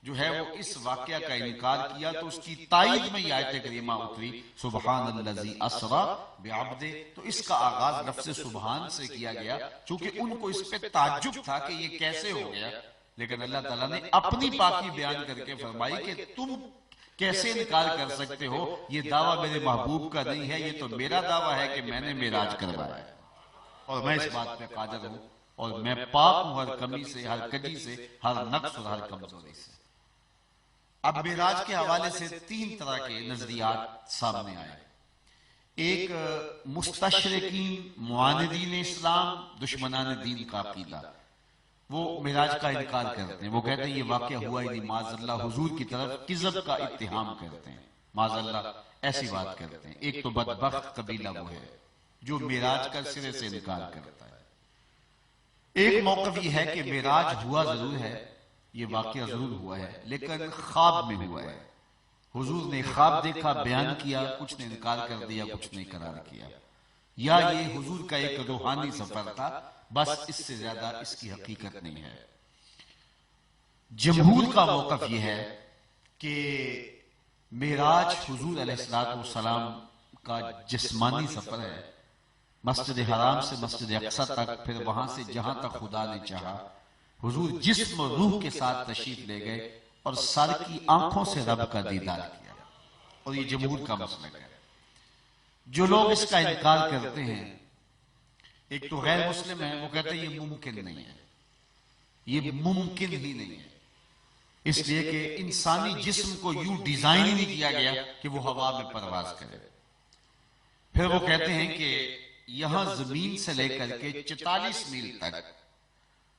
[SPEAKER 1] جو ہے وہ اس واقعہ کا انکار کیا تو اس کی تائید میں یہ آیت کریمہ اتری سبحان الذی اسری بعبد۔ تو اس کا آغاز لفظ سبحان سے کیا گیا، چونکہ ان کو اس پہ تعجب تھا کہ یہ کیسے ہو گیا، لیکن اللہ تعالیٰ نے اپنی پاکی بیان کر کے فرمائی کہ تم کیسے انکار کر سکتے ہو، یہ دعویٰ میرے محبوب کا نہیں ہے، یہ تو میرا دعویٰ ہے کہ میں نے معراج کروایا ہے، اور میں اس بات پہ قادر ہوں، اور میں پاک ہوں ہر کمی سے، ہر کجی سے، ہر نقص اور ہر کمزوری سے۔ اب معراج کے حوالے سے 3 طرح کے نظریات سامنے آئے۔ ایک مستشرقین، معاندین اسلام، دشمنان دین کا عقیدہ، وہ معراج کا انکار کرتے ہیں، وہ کہتے ہیں یہ واقعہ ہوا ہی نہیں، معاذ اللہ حضور کی طرف کذب کا اتہام کرتے ہیں، معاذ اللہ ایسی بات کرتے ہیں۔ ایک تو بدبخت قبیلہ وہ ہے جو معراج کا سرے سے انکار کرتا ہے۔ ایک موقف یہ ہے کہ معراج ہوا ضرور ہے، یہ واقعہ ضرور ہوا ہے، لیکن خواب میں ہوا ہے، حضور نے خواب دیکھا، بیان کیا، کچھ نے انکار کر دیا، کچھ نے اقرار کیا، یا یہ حضور کا ایک روحانی سفر تھا، بس اس سے زیادہ اس کی حقیقت نہیں ہے۔ جمہور کا موقف یہ ہے کہ معراج حضور علیہ السلام کا جسمانی سفر ہے، مسجد حرام سے مسجد اقصی تک، پھر وہاں سے جہاں تک خدا نے چاہا، حضور جسم و روح کے ساتھ تشریف لے گئے اور سر کی آنکھوں سے رب کا دیدار کیا، اور یہ جمہور کا مسلک ہے۔ جو لوگ اس کا انکار کرتے ہیں، ایک تو غیر مسلم ہے، وہ کہتے ہیں یہ ممکن نہیں ہے، یہ ممکن ہی نہیں ہے، اس لیے کہ انسانی جسم کو یوں ڈیزائن نہیں کیا گیا کہ وہ ہوا میں پرواز کرے۔ پھر وہ کہتے ہیں کہ یہاں زمین سے لے کر کے 44 میل تک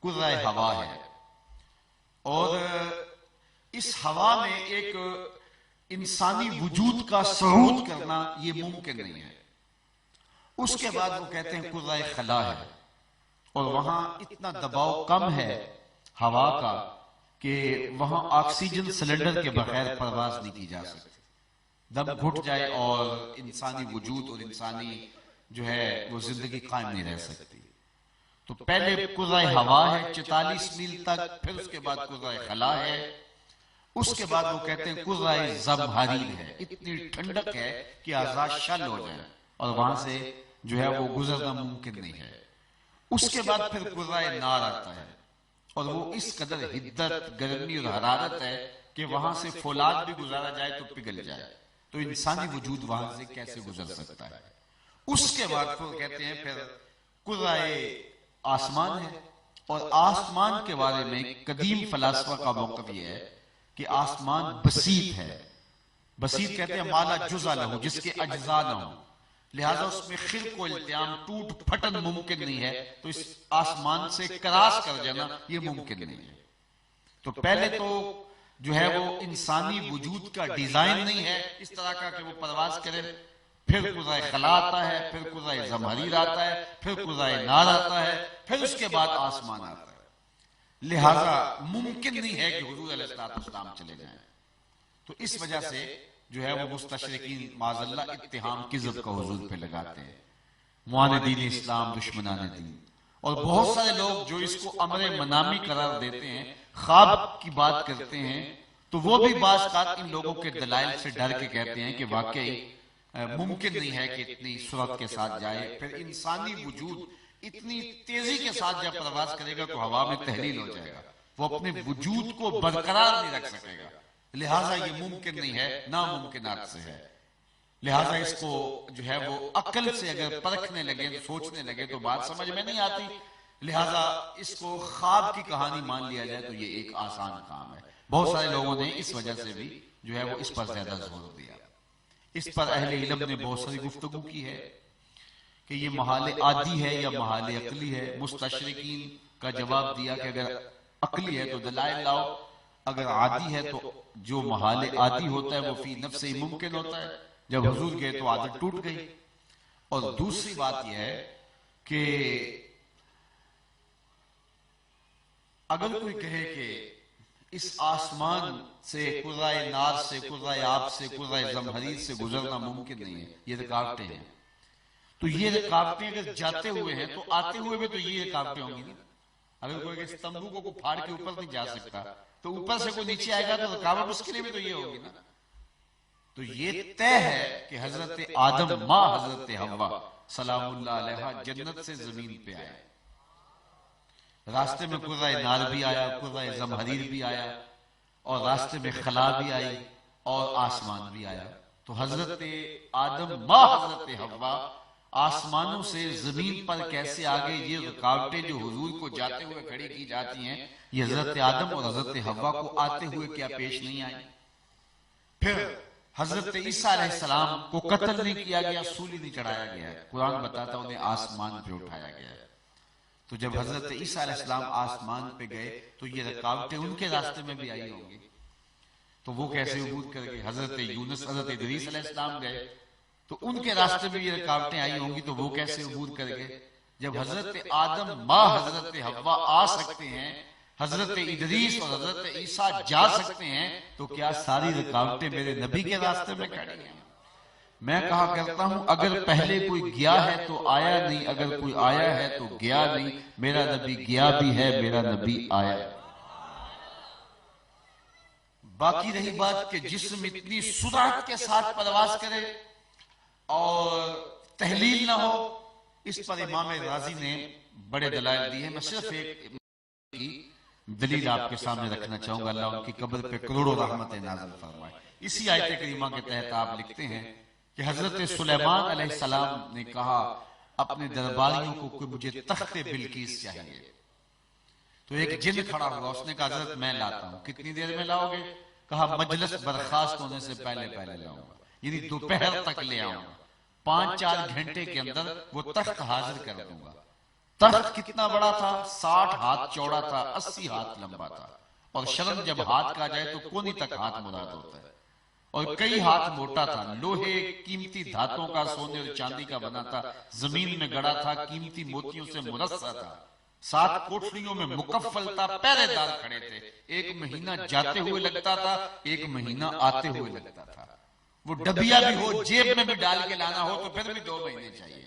[SPEAKER 1] کرۂ ہوا ہے، اور اس ہوا میں ایک انسانی وجود کا صعود کرنا یہ ممکن نہیں ہے۔ اس کے بعد وہ کہتے ہیں کرۂ خلا ہے، اور وہاں اتنا دباؤ کم ہے ہوا کا کہ وہاں آکسیجن سلنڈر کے بغیر پرواز نہیں کی جا سکتی، دم گھٹ جائے اور انسانی وجود اور انسانی جو ہے وہ زندگی قائم نہیں رہ سکتی۔ تو پہلے کرۂ ہوا ہے 44 میل تک، پھر اس کے بعد کرۂ خلا ہے، اس کے بعد وہ کہتے ہیں کرۂ زمہریر ہے، اتنی ٹھنڈک ہے کہ اعضاء شل ہو جائیں اور وہاں سے جو ہے وہ گزرنا ممکن نہیں ہے۔ اس کے بعد پھر کرۂ نار آتا ہے، اور وہ اس قدر حدت، گرمی اور حرارت ہے کہ وہاں سے فولاد بھی گزارا جائے تو پگھل جائے، تو انسانی وجود وہاں سے کیسے گزر سکتا ہے۔ اس کے بعد پھر کہتے ہیں پھر کرۂ آسمان ہے، اور آسمان کے بارے میں قدیم فلاسفہ کا موقف یہ ہے کہ آسمان بسیط ہے۔ بسیط کہتے ہیں مالا جزء لہو، جس کے اجزاء نہ ہوں، لہذا اس میں خلق و التیام، ٹوٹ پھٹن ممکن نہیں ہے، تو اس آسمان سے کراس کر جانا یہ ممکن نہیں ہے۔ تو پہلے تو جو ہے وہ انسانی وجود کا ڈیزائن نہیں ہے اس طرح کا کہ وہ پرواز کرے، پھر کرۂ خلا آتا ہے، پھر کرۂ زمہریر آتا ہے، پھر کرۂ نار آتا ہے، پھر اس کے بعد آسمان آتا ہے۔ لہذا ممکن نہیں ہے کہ حضور علیہ السلام چلے جائیں۔ تو اس وجہ سے جو ہے وہ مستشرقین معاذ اللہ اتہام کذب کا حضور پہ لگاتے ہیں، معاندین اسلام، دشمنان دین، اور بہت سارے لوگ جو اس کو امر منامی قرار دیتے ہیں، خواب کی بات کرتے ہیں، تو وہ بھی بعض اوقات ان لوگوں کے دلائل سے ڈر کے کہتے ہیں کہ واقعی ممکن نہیں ہے کہ اتنی سرعت کے ساتھ جائے، پھر انسانی وجود اتنی تیزی کے ساتھ جب پرواز کرے گا تو ہوا میں تحلیل ہو جائے گا، وہ اپنے وجود کو برقرار نہیں رکھ سکے گا، لہٰذا یہ ممکن نہیں ہے، ناممکنات سے ہے۔ لہٰذا اس کو جو ہے وہ عقل سے اگر پرکھنے لگے، سوچنے لگے تو بات سمجھ میں نہیں آتی، لہٰذا اس کو خواب کی کہانی مان لیا جائے تو یہ ایک آسان کام ہے۔ بہت سارے لوگوں نے اس وجہ سے بھی جو ہے وہ اس پر زیادہ زور دیا۔ اس پر اہل علم نے بہت ساری گفتگو کی ہے کہ یہ محال عادی ہے یا محال عقلی ہے۔ مستشرقین کا جواب دیا کہ اگر عقلی ہے تو دلائل لاؤ، اگر عادی ہے تو جو محال عادی ہوتا ہے وہ فی نفس ہی ممکن ہوتا ہے، جب حضور گئے تو عادت ٹوٹ گئی۔ اور دوسری بات یہ ہے کہ اگر کوئی کہے کہ اس آسمان سے، کرۂ نار سے، کرۂ آب سے، کرۂ زمہریر سے گزرنا ممکن نہیں ہے، یہ رکاوٹیں ہیں، تو یہ رکاوٹیں اگر جاتے ہوئے ہیں تو آتے ہوئے بھی تو یہ رکاوٹیں ہوں گی نا۔ اگر کوئی اس تمبو کو پھاڑ کے اوپر نہیں جا سکتا تو اوپر سے کوئی نیچے آئے گا تو رکاوٹ اس کے لیے بھی تو یہ ہوگی نا۔ تو یہ طے ہے کہ حضرت آدم ماں حضرت حوا سلام اللہ علیہ جنت سے زمین پہ آئے، راستے میں کرۂ نار بھی آیا، کرۂ زمہریر بھی آیا، اور راستے میں خلا بھی آئی اور آسمان بھی آیا۔ تو حضرت آدم ماں حضرت حوا آسمانوں سے زمین پر کیسے آگے، یہ رکاوٹیں جو حضور کو جاتے ہوئے کھڑی کی جاتی ہیں یہ حضرت آدم اور حضرت حوا کو آتے ہوئے کیا پیش نہیں آئی؟ پھر حضرت عیسیٰ علیہ السلام کو قتل نہیں کیا گیا، سولی نہیں چڑھایا گیا، قرآن بتاتا انہیں آسمان پہ اٹھایا گیا۔ تو جب حضرت عیسیٰ علیہ السلام آسمان پہ گئے تو یہ رکاوٹیں ان کے راستے میں بھی آئی ہوں گی، تو وہ کیسے عبور کر گئے؟ حضرت یونس، حضرت ادریس علیہ السلام گئے تو ان کے راستے میں یہ رکاوٹیں آئی ہوں گی، تو وہ کیسے عبور کر گئے؟ جب حضرت آدم ماں حضرت حوا آ سکتے ہیں، حضرت ادریس اور حضرت عیسیٰ جا سکتے ہیں، تو کیا ساری رکاوٹیں میرے نبی کے راستے میں کھڑی ہیں؟ میں کہا کرتا ہوں اگر پہلے کوئی گیا ہے تو آیا نہیں، اگر کوئی آیا ہے تو گیا نہیں، میرا نبی گیا بھی ہے، میرا نبی آیا۔ باقی رہی بات کہ جسم اتنی سرعت کے ساتھ پرواز کرے اور تحلیل نہ ہو، اس پر امام رازی نے بڑے دلائل دی ہیں۔ میں صرف ایک دلیل آپ کے سامنے رکھنا چاہوں گا، اللہ ان کی قبر پہ کروڑوں رحمت نازل فرمائے۔ اسی آیت کریمہ کے تحت آپ لکھتے ہیں کہ حضرت سلیمان علیہ السلام نے کہا اپنے درباریوں کو کہ مجھے تخت بلقیس چاہیے، تو ایک جن کھڑا ہوا، اس نے کہا حضرت میں لاتا ہوں۔ کتنی دیر میں لاؤ گے؟ کہا مجلس برخاست ہونے سے پہلے لاؤں گا، یعنی دوپہر تک لے آؤں گا، 5-4 گھنٹے کے اندر وہ تخت حاضر کر دوں گا۔ تخت کتنا بڑا تھا؟ 60 ہاتھ چوڑا تھا، 80 ہاتھ لمبا تھا، اور شرم جب ہاتھ کا جائے تو کونی تک ہاتھ مراد ہوتا ہے، اور کئی ہاتھ موٹا تھا، لوہے قیمتی دھاتوں کا، سونے اور چاندی کا بنا تھا، زمین میں گڑا تھا، قیمتی موتیوں سے مرصع تھا، 7 کوٹھریوں میں مکفل تھا، پہرے دار کھڑے تھے، 1 مہینہ جاتے ہوئے لگتا تھا، 1 مہینہ آتے ہوئے لگتا تھا۔ وہ ڈبیا بھی ہو، جیب میں بھی ڈال کے لانا ہو تو پھر بھی 2 مہینے چاہیے،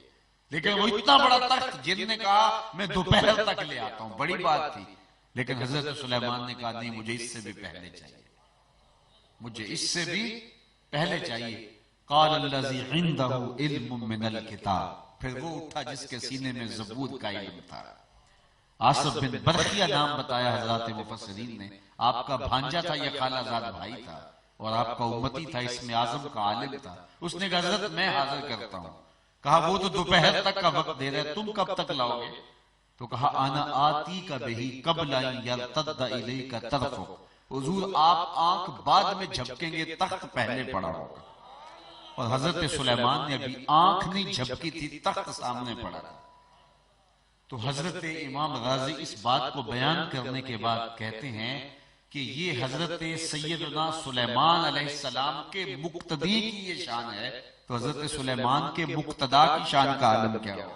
[SPEAKER 1] لیکن وہ اتنا بڑا تخت، جن نے کہا میں دوپہر تک لے آتا ہوں، بڑی بات تھی، لیکن حضرت سلیمان نے کہا نہیں، مجھے اس سے بھی پہلے چاہیے، مجھے اس سے بھی پہلے چاہیے۔ قال الذی عنده علم من الکتاب، پھر وہ اٹھا جس کے سینے میں زبور کا علم تھا۔ آصف بن برخیہ نام بتایا حضرات مفسرین نے، آپ کا بھانجا تھا، یہ خالہ زاد بھائی تھا، اور آپ کا امتی تھا، اسم اعظم کا عالم تھا۔ اس نے کہا حضرت میں حاضر کرتا ہوں۔ کہا وہ تو دوپہر تک کا وقت دے رہے، تم کب تک لاؤ گے؟ تو کہا انا آتی کا بہی قبل ان یرتد الیک طرفک، حضور آپ آنکھ بعد میں جھپکیں گے، تخت پہلے پڑا ہوگا۔ اور حضرت سلیمان نے ابھی آنکھ نہیں جھپکی تھی، تخت سامنے پڑا تھا۔ تو حضرت امام غازی اس بات کو بیان کرنے کے بعد کہتے ہیں کہ یہ حضرت سیدنا سلیمان علیہ السلام کے مقتدی کی یہ شان ہے، تو حضرت سلیمان کے مقتدا کی شان کا عالم کیا ہو؟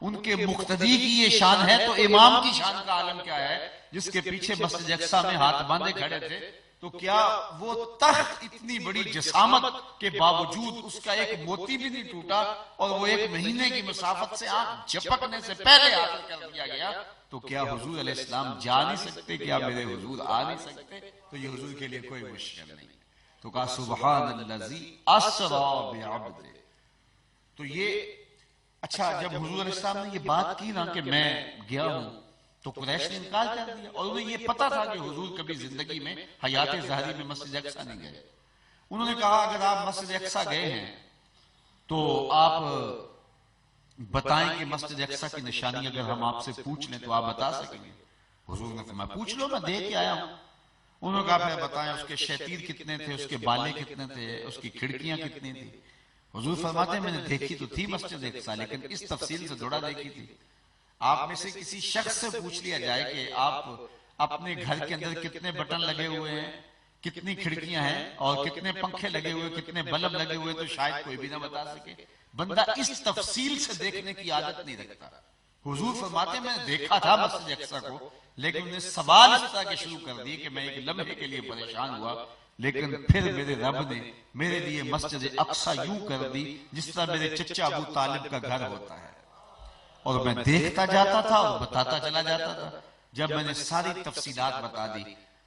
[SPEAKER 1] ان کے مقتدی کی یہ شان ہے تو امام کی شان کا عالم کیا ہے، جس کے پیچھے مسجد اقصی میں ہاتھ باندھے کھڑے تھے؟ تو کیا وہ تخت اتنی بڑی جسامت کے باوجود اس کا ایک موتی بھی نہیں ٹوٹا، اور وہ 1 مہینے کی مسافت سے آنکھ جھپکنے سے پہلے حاصل کر دیا گیا، تو کیا حضور علیہ السلام جا نہیں سکتے؟ کیا میرے حضور آ نہیں سکتے؟ تو یہ حضور کے لیے کوئی مشکل نہیں۔ تو کہا سبحان الذی اسری بعبدہ۔ تو یہ اچھا، جب حضور علیہ السلام نے یہ بات کی نا کہ میں گیا ہوں، تو قریش نے انکار کر دیا، اور انہیں یہ پتا تھا کہ حضور کبھی زندگی میں حیات ظاہری میں مسجد اقصی نہیں گئے۔ انہوں نے کہا اگر آپ مسجد اقصی گئے ہیں تو آپ بتائیں کہ مسجد اقصی کی نشانی اگر ہم آپ سے پوچھ لیں تو آپ بتا سکیں گے؟ حضور نے فرمایا پوچھ لو، میں دیکھ کے آیا ہوں۔ انہوں نے کہا پھر بتائیں اس کے شیطیر کتنے تھے، اس کے بالے کتنے تھے، اس کی کھڑکیاں کتنی تھی؟ حضور فرماتے ہیں میں نے دیکھی تو تھی مسجد اقصی، لیکن اس تفصیل سے جڑا دیکھی تھی۔ آپ میں سے کسی شخص سے پوچھ لیا جائے کہ آپ اپنے گھر کے اندر کتنے بٹن لگے ہوئے ہیں، کتنی کھڑکیاں ہیں، اور کتنے پنکھے لگے ہوئے، کتنے بلب لگے ہوئے، تو شاید کوئی بھی نہ بتا سکے۔ بندہ اس تفصیل سے دیکھنے کی عادت نہیں رکھتا۔ حضور فرماتے ہیں میں نے دیکھا تھا مسجد اقصی کو، لیکن انہیں سوال اس طرح کے شروع کر دیے کہ میں ایک لمحے کے لیے پریشان ہوا، لیکن پھر میرے رب نے میرے لیے مسجد اقصی یوں کر دی جس طرح میرے چچا ابو طالب کا گھر ہوتا ہے، اور میں دیکھتا جاتا تھا اور بتاتا چلا جاتا تھا۔ جب میں نے ساری تفصیلات بتا دی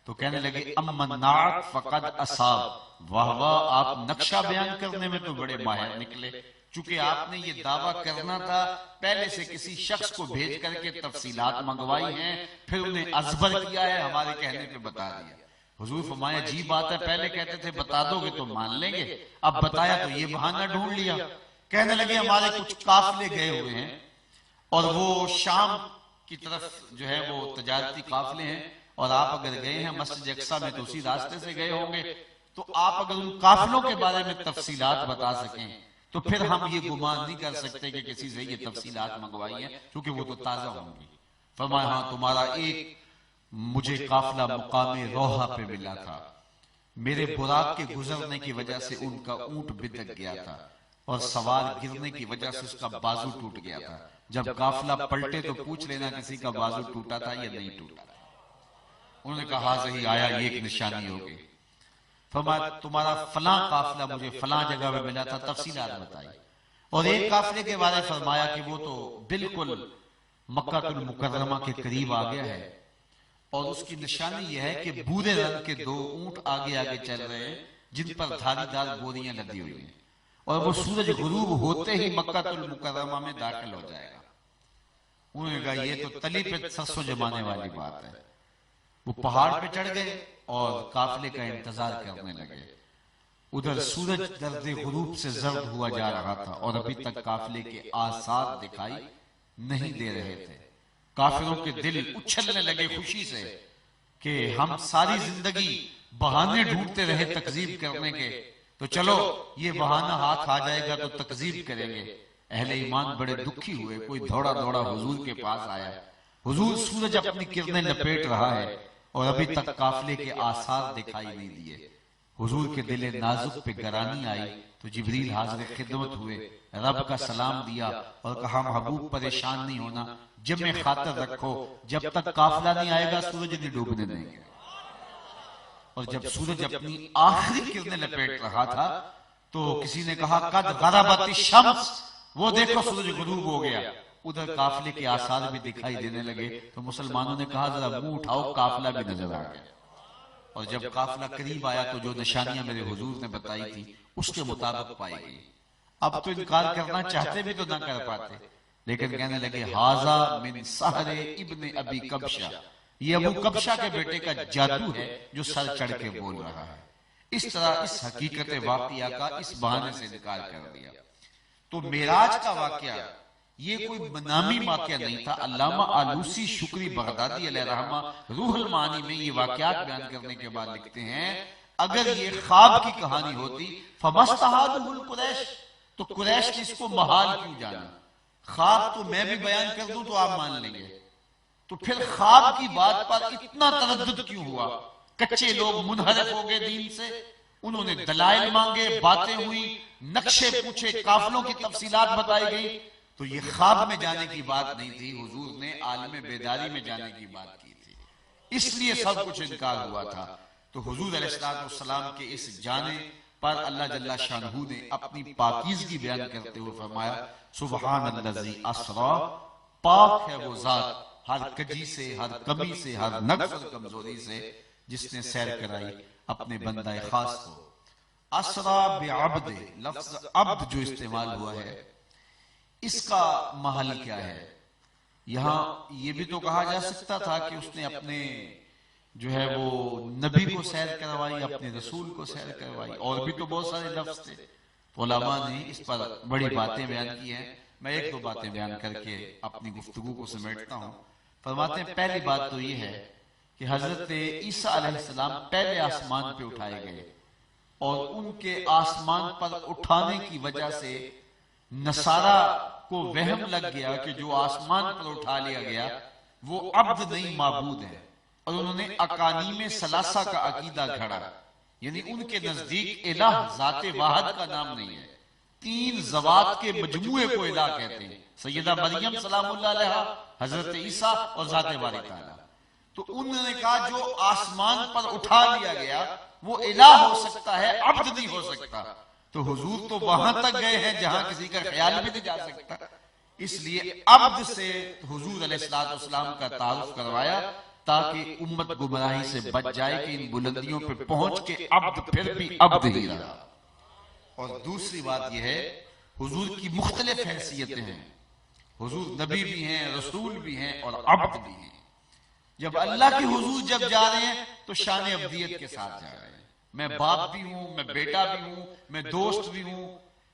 [SPEAKER 1] تو کہنے لگے امن نعت فقد اصاب، واہ واہ آپ نقشہ بیان کرنے میں تو بڑے ماہر نکلے، چونکہ آپ نے یہ دعویٰ کرنا تھا، پہلے سے کسی شخص کو بھیج کر کے تفصیلات منگوائی ہیں، پھر انہیں ازبر کیا ہے، ہمارے کہنے پہ بتا دیا۔ حضور فرمایا عجیب بات ہے، پہلے کہتے تھے بتا دو گے تو مان لیں گے، اب بتایا تو یہ بہانہ ڈھونڈ لیا۔ کہنے لگے ہمارے کچھ قافلے گئے ہوئے ہیں، اور وہ شام کی طرف جو ہے وہ تجارتی قافلے ہیں، اور آپ اگر گئے ہیں مسجد اقصی میں تو اسی راستے سے گئے ہوں گے، تو آپ اگر ان قافلوں کے بارے میں تفصیلات بتا سکیں تو پھر ہم یہ گمان نہیں کر سکتے کہ کسی سے یہ تفصیلات منگوائی ہیں، کیونکہ وہ تو تازہ ہوں گی۔ فرمایا ہاں تمہارا ایک مجھے قافلہ مقام روحہ پہ ملا تھا، میرے براق کے گزرنے کی وجہ سے ان کا اونٹ بدک گیا تھا، اور سوار گرنے کی وجہ سے اس کا بازو ٹوٹ گیا تھا، جب قافلہ پلٹے تو پوچھ لینا کسی کا بازو ٹوٹا تھا یا نہیں ٹوٹا تھا۔ انہوں نے کہا صحیح آیا، یہ ایک نشانی ہوگی۔ فرمایا تمہارا فلاں قافلہ مجھے فلاں جگہ میں ملا تھا، تفصیلات بتائی، اور ایک قافلے کے بارے فرمایا کہ وہ تو بالکل مکہ المکرمہ کے قریب آ گیا ہے، اور اس کی نشانی یہ ہے کہ بھورے رنگ کے 2 اونٹ آگے آگے چل رہے ہیں جن پر دھاری دار بوریاں لدی ہوئی ہیں، اور وہ سورج غروب ہوتے ہی مکہ المکرمہ میں داخل ہو جائے گا۔ انہوں نے کہا یہ تو تلی پہ سرسوں جمانے والی بات ہے۔ وہ پہاڑ پہ چڑھ گئے اور قافلے کا انتظار کرنے لگے۔ ادھر سورج درد غروب سے زرد ہوا جا رہا تھا اور ابھی تک قافلے کے آثار دکھائی نہیں دے رہے تھے۔ کافروں کے دل اچھلنے لگے خوشی سے کہ ہم ساری زندگی بہانے ڈھونڈتے رہے تکذیب کرنے کے، تو چلو یہ بہانہ ہاتھ آ جائے گا تو تکذیب کریں گے۔ اہل ایمان بڑے دکھی ہوئے، کوئی دھوڑا دھوڑا حضور کے پاس آیا۔ حضور سورج اپنی کرنیں لپیٹ رہا ہے اور ابھی تک قافلے کے آثار دکھائی نہیں دیے۔ حضور کے دل نازک پہ گرانی آئی تو جبریل حاضر خدمت ہوئے، رب کا سلام دیا اور کہا محبوب پریشان نہیں ہونا، جمع خاطر رکھو، جب تک قافلہ نہیں آئے گا سورج نہیں ڈوبنے دیں گے۔ اور جب سورج اپنی آخری کرنیں لپیٹ رہا تھا تو کسی نے کہا قد غربت الشمس، وہ دیکھو سورج غروب ہو گیا۔ ادھر قافلے کے آثار بھی دکھائی دینے لگے تو مسلمانوں نے کہا ذرا منہ اٹھاؤ، قافلہ بھی نظر آ گیا۔ اور جب قافلہ قریب آیا تو جو نشانیاں میرے حضور نے بتائی تھی اس کے مطابق پائی گئی۔ اب تو انکار کرنا چاہتے بھی تو نہ کر پاتے، لیکن کہنے لگے ھذا من سحر ابن ابی کبشہ، یہ ابو کبشہ کے بیٹے کا جادو ہے جو سر چڑھ کے بول رہا ہے۔ اس طرح اس حقیقت واقعہ کا اس بہانے سے انکار کر دیا۔ تو معراج کا واقعہ یہ کوئی نامی واقعہ نہیں تھا۔ علامہ آلوسی شکری بغدادی علیہ رحمہ روح المعانی میں یہ واقعات بیان کرنے کے بعد لکھتے ہیں اگر یہ خواب کی کہانی ہوتی فَمَسْتَحَادُهُ الْقُرَيْشِ، تو قریش نے اس کو محال کیوں جانا؟ خواب تو میں بھی بیان کر دوں تو آپ مان لیں گے، تو پھر خواب کی بات پر اتنا تردد کیوں ہوا؟ کچے لوگ منحرف ہو گئے دین سے، انہوں نے دلائل مانگے، باتیں ہوئی، نقشے پوچھے، قافلوں کی تفصیلات بتائی گئی، تو یہ خواب میں جانے کی بات نہیں تھی، حضور نے عالم بیداری میں جانے کی بات کی تھی، اس لیے سب کچھ انکار ہوا تھا۔ تو حضور علیہ السلام کے اس جانے پر اللہ جل شانہ نے اپنی پاکیزگی بیان کرتے ہوئے فرمایا سبحان الذی اسری، پاک ہے وہ ذات ہر کجی سے، ہر کمی سے، ہر نقص اور کمزوری سے، جس نے سیر کرائی اپنے بندہ خاص کو۔ اسری بعبد، لفظ عبد جو استعمال ہوا ہے اس کا محل کیا ہے؟ یہاں یہ بھی تو کہا جا سکتا تھا کہ اس نے اپنے جو ہے وہ نبی کو سیر کروائی، اپنے رسول کو سیر کروائی، اور بھی تو بہت سارے لفظ تھے۔ علماء نے اس پر بڑی باتیں بیان کی ہیں، میں ایک دو باتیں بیان کر کے اپنی گفتگو کو سمیٹتا ہوں۔ فرماتے ہیں پہلی بات تو یہ ہے کہ حضرت عیسیٰ علیہ السلام پہلے آسمان پہ اٹھائے گئے اور ان کے آسمان پر اٹھانے کی وجہ سے نصارہ کو وہم لگ گیا کہ جو آسمان پر اٹھا لیا گیا وہ عبد نہیں معبود ہے، اور انہوں نے اقانیم ثلاثہ کا عقیدہ گھڑا، یعنی ان کے نزدیک الہ ذات واحد کا نام نہیں ہے، تین ذوات کے مجموعے کو الہ کہتے ہیں، سیدہ مریم سلام اللہ علیہا، حضرت عیسیٰ اور ذات باری تعالیٰ۔ تو انہوں نے کہا جو آسمان پر اٹھا لیا گیا وہ الہ ہو سکتا ہے، عبد نہیں ہو سکتا۔ تو حضور تو وہاں تک گئے ہیں جہاں کسی کا خیال بھی نہیں جا سکتا، اس لیے عبد سے حضور علیہ السلام کا تعارف کروایا تاکہ امت گمراہی سے بچ جائے کہ ان بلندیوں پہ پہنچ کے عبد پھر بھی عبد ہی رہا۔ اور دوسری بات یہ ہے حضور کی مختلف حیثیتیں ہیں، حضور نبی بھی ہیں، رسول بھی ہیں اور عبد بھی ہیں۔ جب اللہ کے حضور جب جا رہے ہیں تو شان عبدیت کے ساتھ جا رہے ہیں، میں باپ بھی ہوں، میں بیٹا بھی ہوں، میں دوست بھی ہوں،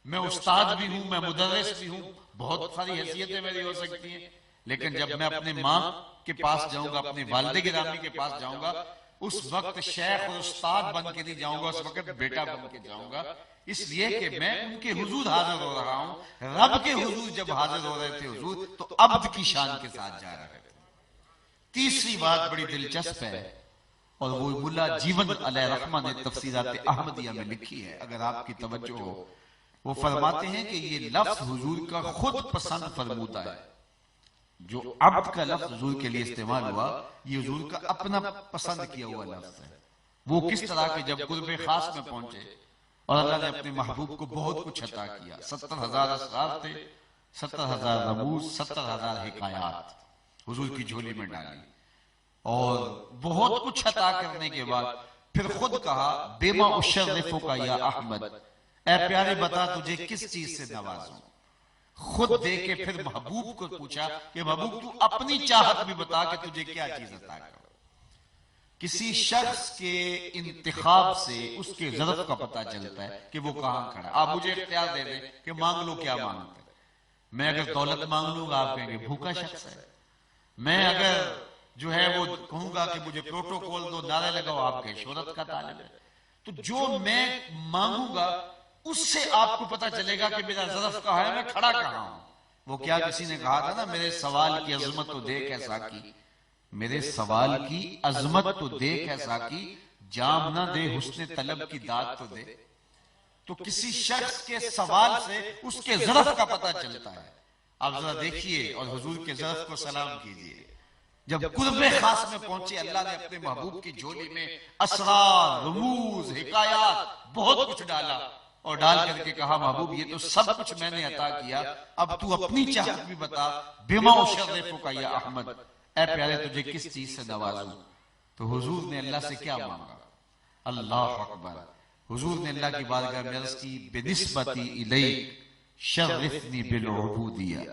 [SPEAKER 1] میں استاد بھی ہوں، میں مدرس بھی ہوں، بہت ساری حیثیتیں میری ہو سکتی ہیں، لیکن جب میں اپنے ماں کے پاس جاؤں گا، اپنے والد گرامی کے پاس جاؤں گا، اس وقت شیخ اور استاد بن کے نہیں جاؤں گا، اس وقت بیٹا بن کے جاؤں گا، اس لیے کہ میں ان کے حضور حاضر ہو رہا ہوں۔ رب کے حضور جب حاضر ہو رہے تھے حضور تو عبد کی شان کے ساتھ جا رہے تھے۔ تیسری بات بڑی دلچسپ ہے اور وہ ملا جیون علیہ رحمہ نے تفسیرات احمدیہ میں لکھی ہے، اگر آپ کی توجہ ہو، وہ فرماتے ہیں کہ یہ لفظ حضور کا خود پسند فرمودہ ہے۔ جو عبد کا لفظ حضور کے لیے استعمال ہوا یہ حضور کا اپنا پسند کیا ہوا لفظ ہے۔ وہ کس طرح کہ جب قرب خاص میں پہنچے اور اللہ نے اپنے محبوب کو بہت کچھ عطا کیا، 70,000 اسرار تھے، 70,000 رموز، 70,000 حکایات حضور کی جھولی میں ڈالی، اور بہت کچھ عطا کرنے کے بعد پھر خود کہا بیما اشرفک یا احمد، اے پیارے بتا تجھے کس چیز سے نوازوں۔ خود دے کے پھر محبوب کو پوچھا کہ محبوب تو اپنی چاہت بھی بتا کہ تجھے کیا چیز عطا کرو۔ کسی شخص کے انتخاب سے اس کے ظرف کا پتہ چلتا ہے کہ وہ کہاں کھڑا ہے۔ آپ مجھے اختیار دے دیں کہ مانگ لو کیا مانگتے ہیں۔ میں اگر دولت مانگ لوں گا آپ کہیں گے بھوکا شخص ہے۔ میں اگر جو ہے وہ کہوں گا کہ مجھے پروٹوکول دو، نعرے لگاؤ، آپ کے شہرت کا طالب ہے۔ تو جو میں مانگوں گا اس سے آپ کو پتہ چلے گا کہ میرا ظرف کہاں ہے، میں کھڑا کہاں ہوں۔ وہ کیا کسی نے کہا تھا نا، میرے سوال کی عظمت تو دیکھ اے ساقی، میرے سوال کی عظمت تو دیکھ اے ساقی، جام نہ دے حسن طلب کی داد تو دے۔ تو کسی شخص کے سوال سے اس کے ظرف کا پتہ چلتا ہے۔ آپ ذرا دیکھیے اور حضور کے ظرف کو سلام کیجئے۔ جب قرب خاص میں پہنچے، اللہ نے اپنے محبوب کی جھولی میں اسرار، رموز، حکایات بہت کچھ ڈالا، اور ڈال کر کے کہا محبوب یہ تو سب کچھ میں نے عطا کیا، اب تو اپنی چاہت بھی بتا، بما اشرفک یا احمد، اے پیارے تجھے کس چیز سے نوازوں۔ تو حضور نے اللہ سے کیا مانگا؟ اللہ اکبر۔ حضور نے اللہ کی بارگاہ میں عرض کی بنسبتی الیک شرفنی بالعبودیہ،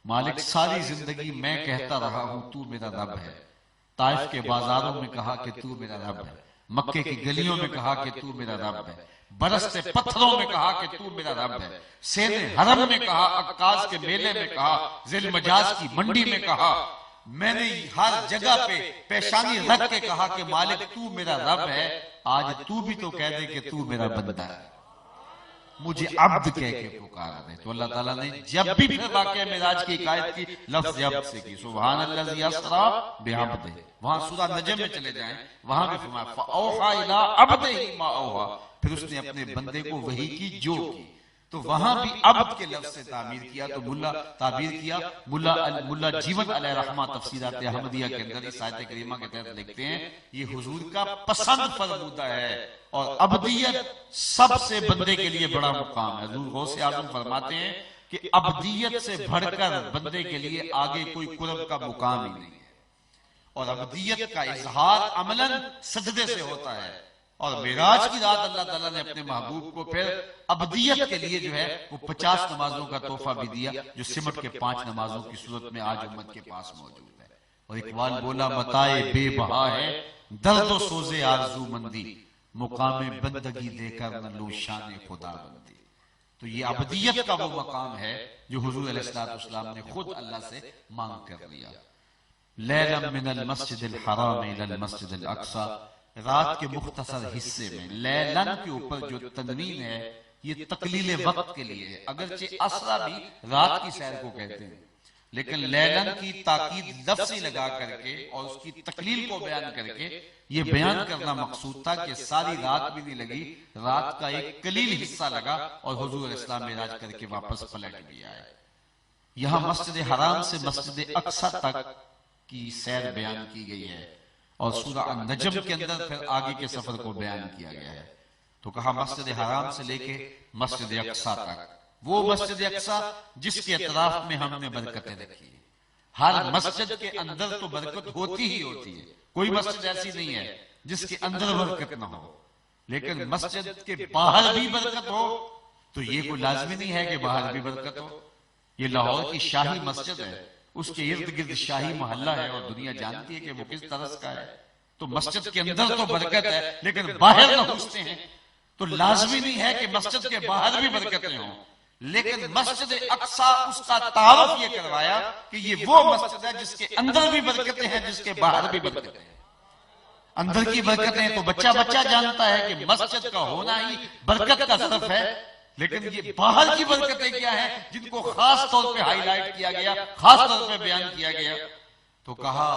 [SPEAKER 1] مالک ساری زندگی میں کہتا رہا ہوں تو میرا رب ہے، طائف کے بازاروں میں کہا کہ تو میرا رب ہے، مکے کی گلیوں میں کہا کہ تو میرا رب ہے، برستے پتھروں میں کہا کہ تو میرا رب ہے، سین حرم میں کہا، عکاظ کے میلے میں کہا، ذی المجاز کی منڈی میں کہا، میں نے ہر جگہ پہ پیشانی رکھ کے کہا کہ مالک تو میرا رب ہے۔ آج تو بھی تو کہہ دے کہ تو میرا بندہ ہے، مجھے عبد کہہ کے پکارا دے۔ تو اللہ تعالیٰ نے جب بھی پھر واقعہ معراج کی حکایت کی، لفظ عبد سے کی، سبحان الذی اسریٰ بعبدہ۔ وہاں سورہ نجم میں چلے جائیں، وہاں بھی فرمایا فَأَوْحَىٰ إِلَىٰ عَبْدِهِ مَا أَوْحَىٰ، پھر اس نے اپنے بندے کو وحی کی جو کی۔ تو وہاں بھی عبد کے لفظ سے تعبیر کیا، تو تعبیر کیا ملا جیون علیہ رحمہ تفسیرات احمدیہ کے اندر اس آیت کریمہ کے تحت لکھتے ہیں یہ حضور کا پسند فرمودہ ہے، اور عبدیت سب سے بندے کے لیے بڑا مقام ہے۔ حضور غوث اعظم فرماتے ہیں کہ عبدیت سے بڑھ کر بندے کے لیے آگے کوئی قرب کا مقام ہی نہیں ہے، اور عبدیت کا اظہار عملاً سجدے سے ہوتا ہے۔ اور معراج کی رات اللہ تعالیٰ نے اپنے محبوب کو پھر عبدیت کے لیے جو ہے وہ 50 نمازوں کا تحفہ بھی دیا، جو سمٹ کے 5 نمازوں کی صورت میں آج امت کے پاس موجود ہے۔ اور اقبال بولا متائے بے بہا ہے درد و سوز آرزو مندی، مقام بندگی دے کر نہ لو شان خدا بندی۔ تو یہ عبدیت کا وہ مقام ہے جو حضور علیہ السلام نے خود اللہ سے مانگ کر لیا۔ لیلا من المسجد الحرام الى المسجد الاقصی، رات کے مختصر حصے میں لیلن کے اوپر جو تنوین ہے یہ تقلیل وقت کے لیے ہے، اگرچہ اسرا بھی رات کی سیر کو کہتے ہیں، لیکن لیلن کی تاکید لفظی لگا کر کے اور اس کی تقلیل کو بیان کر کے یہ بیان کرنا مقصود تھا کہ ساری رات بھی نہیں لگی، رات کا ایک قلیل حصہ لگا اور حضور علیہ السلام معراج کر کے واپس پلٹ بھی آئے۔ یہاں مسجد حرام سے مسجد اقصی تک کی سیر بیان کی گئی ہے، اور سورہ النجم کے اندر پھر آگے کے سفر کو بیان کیا گیا ہے۔ تو کہا مسجد حرام سے لے کے مسجد اقصی تک، وہ مسجد اقصی جس کے اطراف میں ہم نے برکتیں رکھی ہیں۔ ہر مسجد کے اندر تو برکت ہوتی ہی ہوتی ہے، کوئی مسجد ایسی نہیں ہے جس کے اندر برکت نہ ہو، لیکن مسجد کے باہر بھی برکت ہو تو یہ کوئی لازمی نہیں ہے کہ باہر بھی برکت ہو۔ یہ لاہور کی شاہی مسجد ہے، اس کے ارد گرد شاہی محلہ ہے، اور دنیا جانتی ہے کہ وہ کس طرز کا ہے۔ تو مسجد کے اندر تو برکت ہے لیکن باہر نہ گھستے ہیں، تو لازمی نہیں ہے کہ مسجد کے باہر بھی برکتیں ہوں، لیکن مسجد اقصی اس کا تعارف یہ کروایا کہ یہ وہ مسجد ہے جس کے اندر بھی برکتیں ہیں، جس کے باہر بھی برکتیں ہیں۔ اندر کی برکتیں تو بچہ جانتا ہے کہ مسجد کا ہونا ہی برکت کا ظرف ہے، لیکن یہ باہر کی برکتیں کیا ہیں جن کو خاص طور پہ ہائی لائٹ کیا گیا، خاص طور پہ بیان کیا گیا۔ تو کہا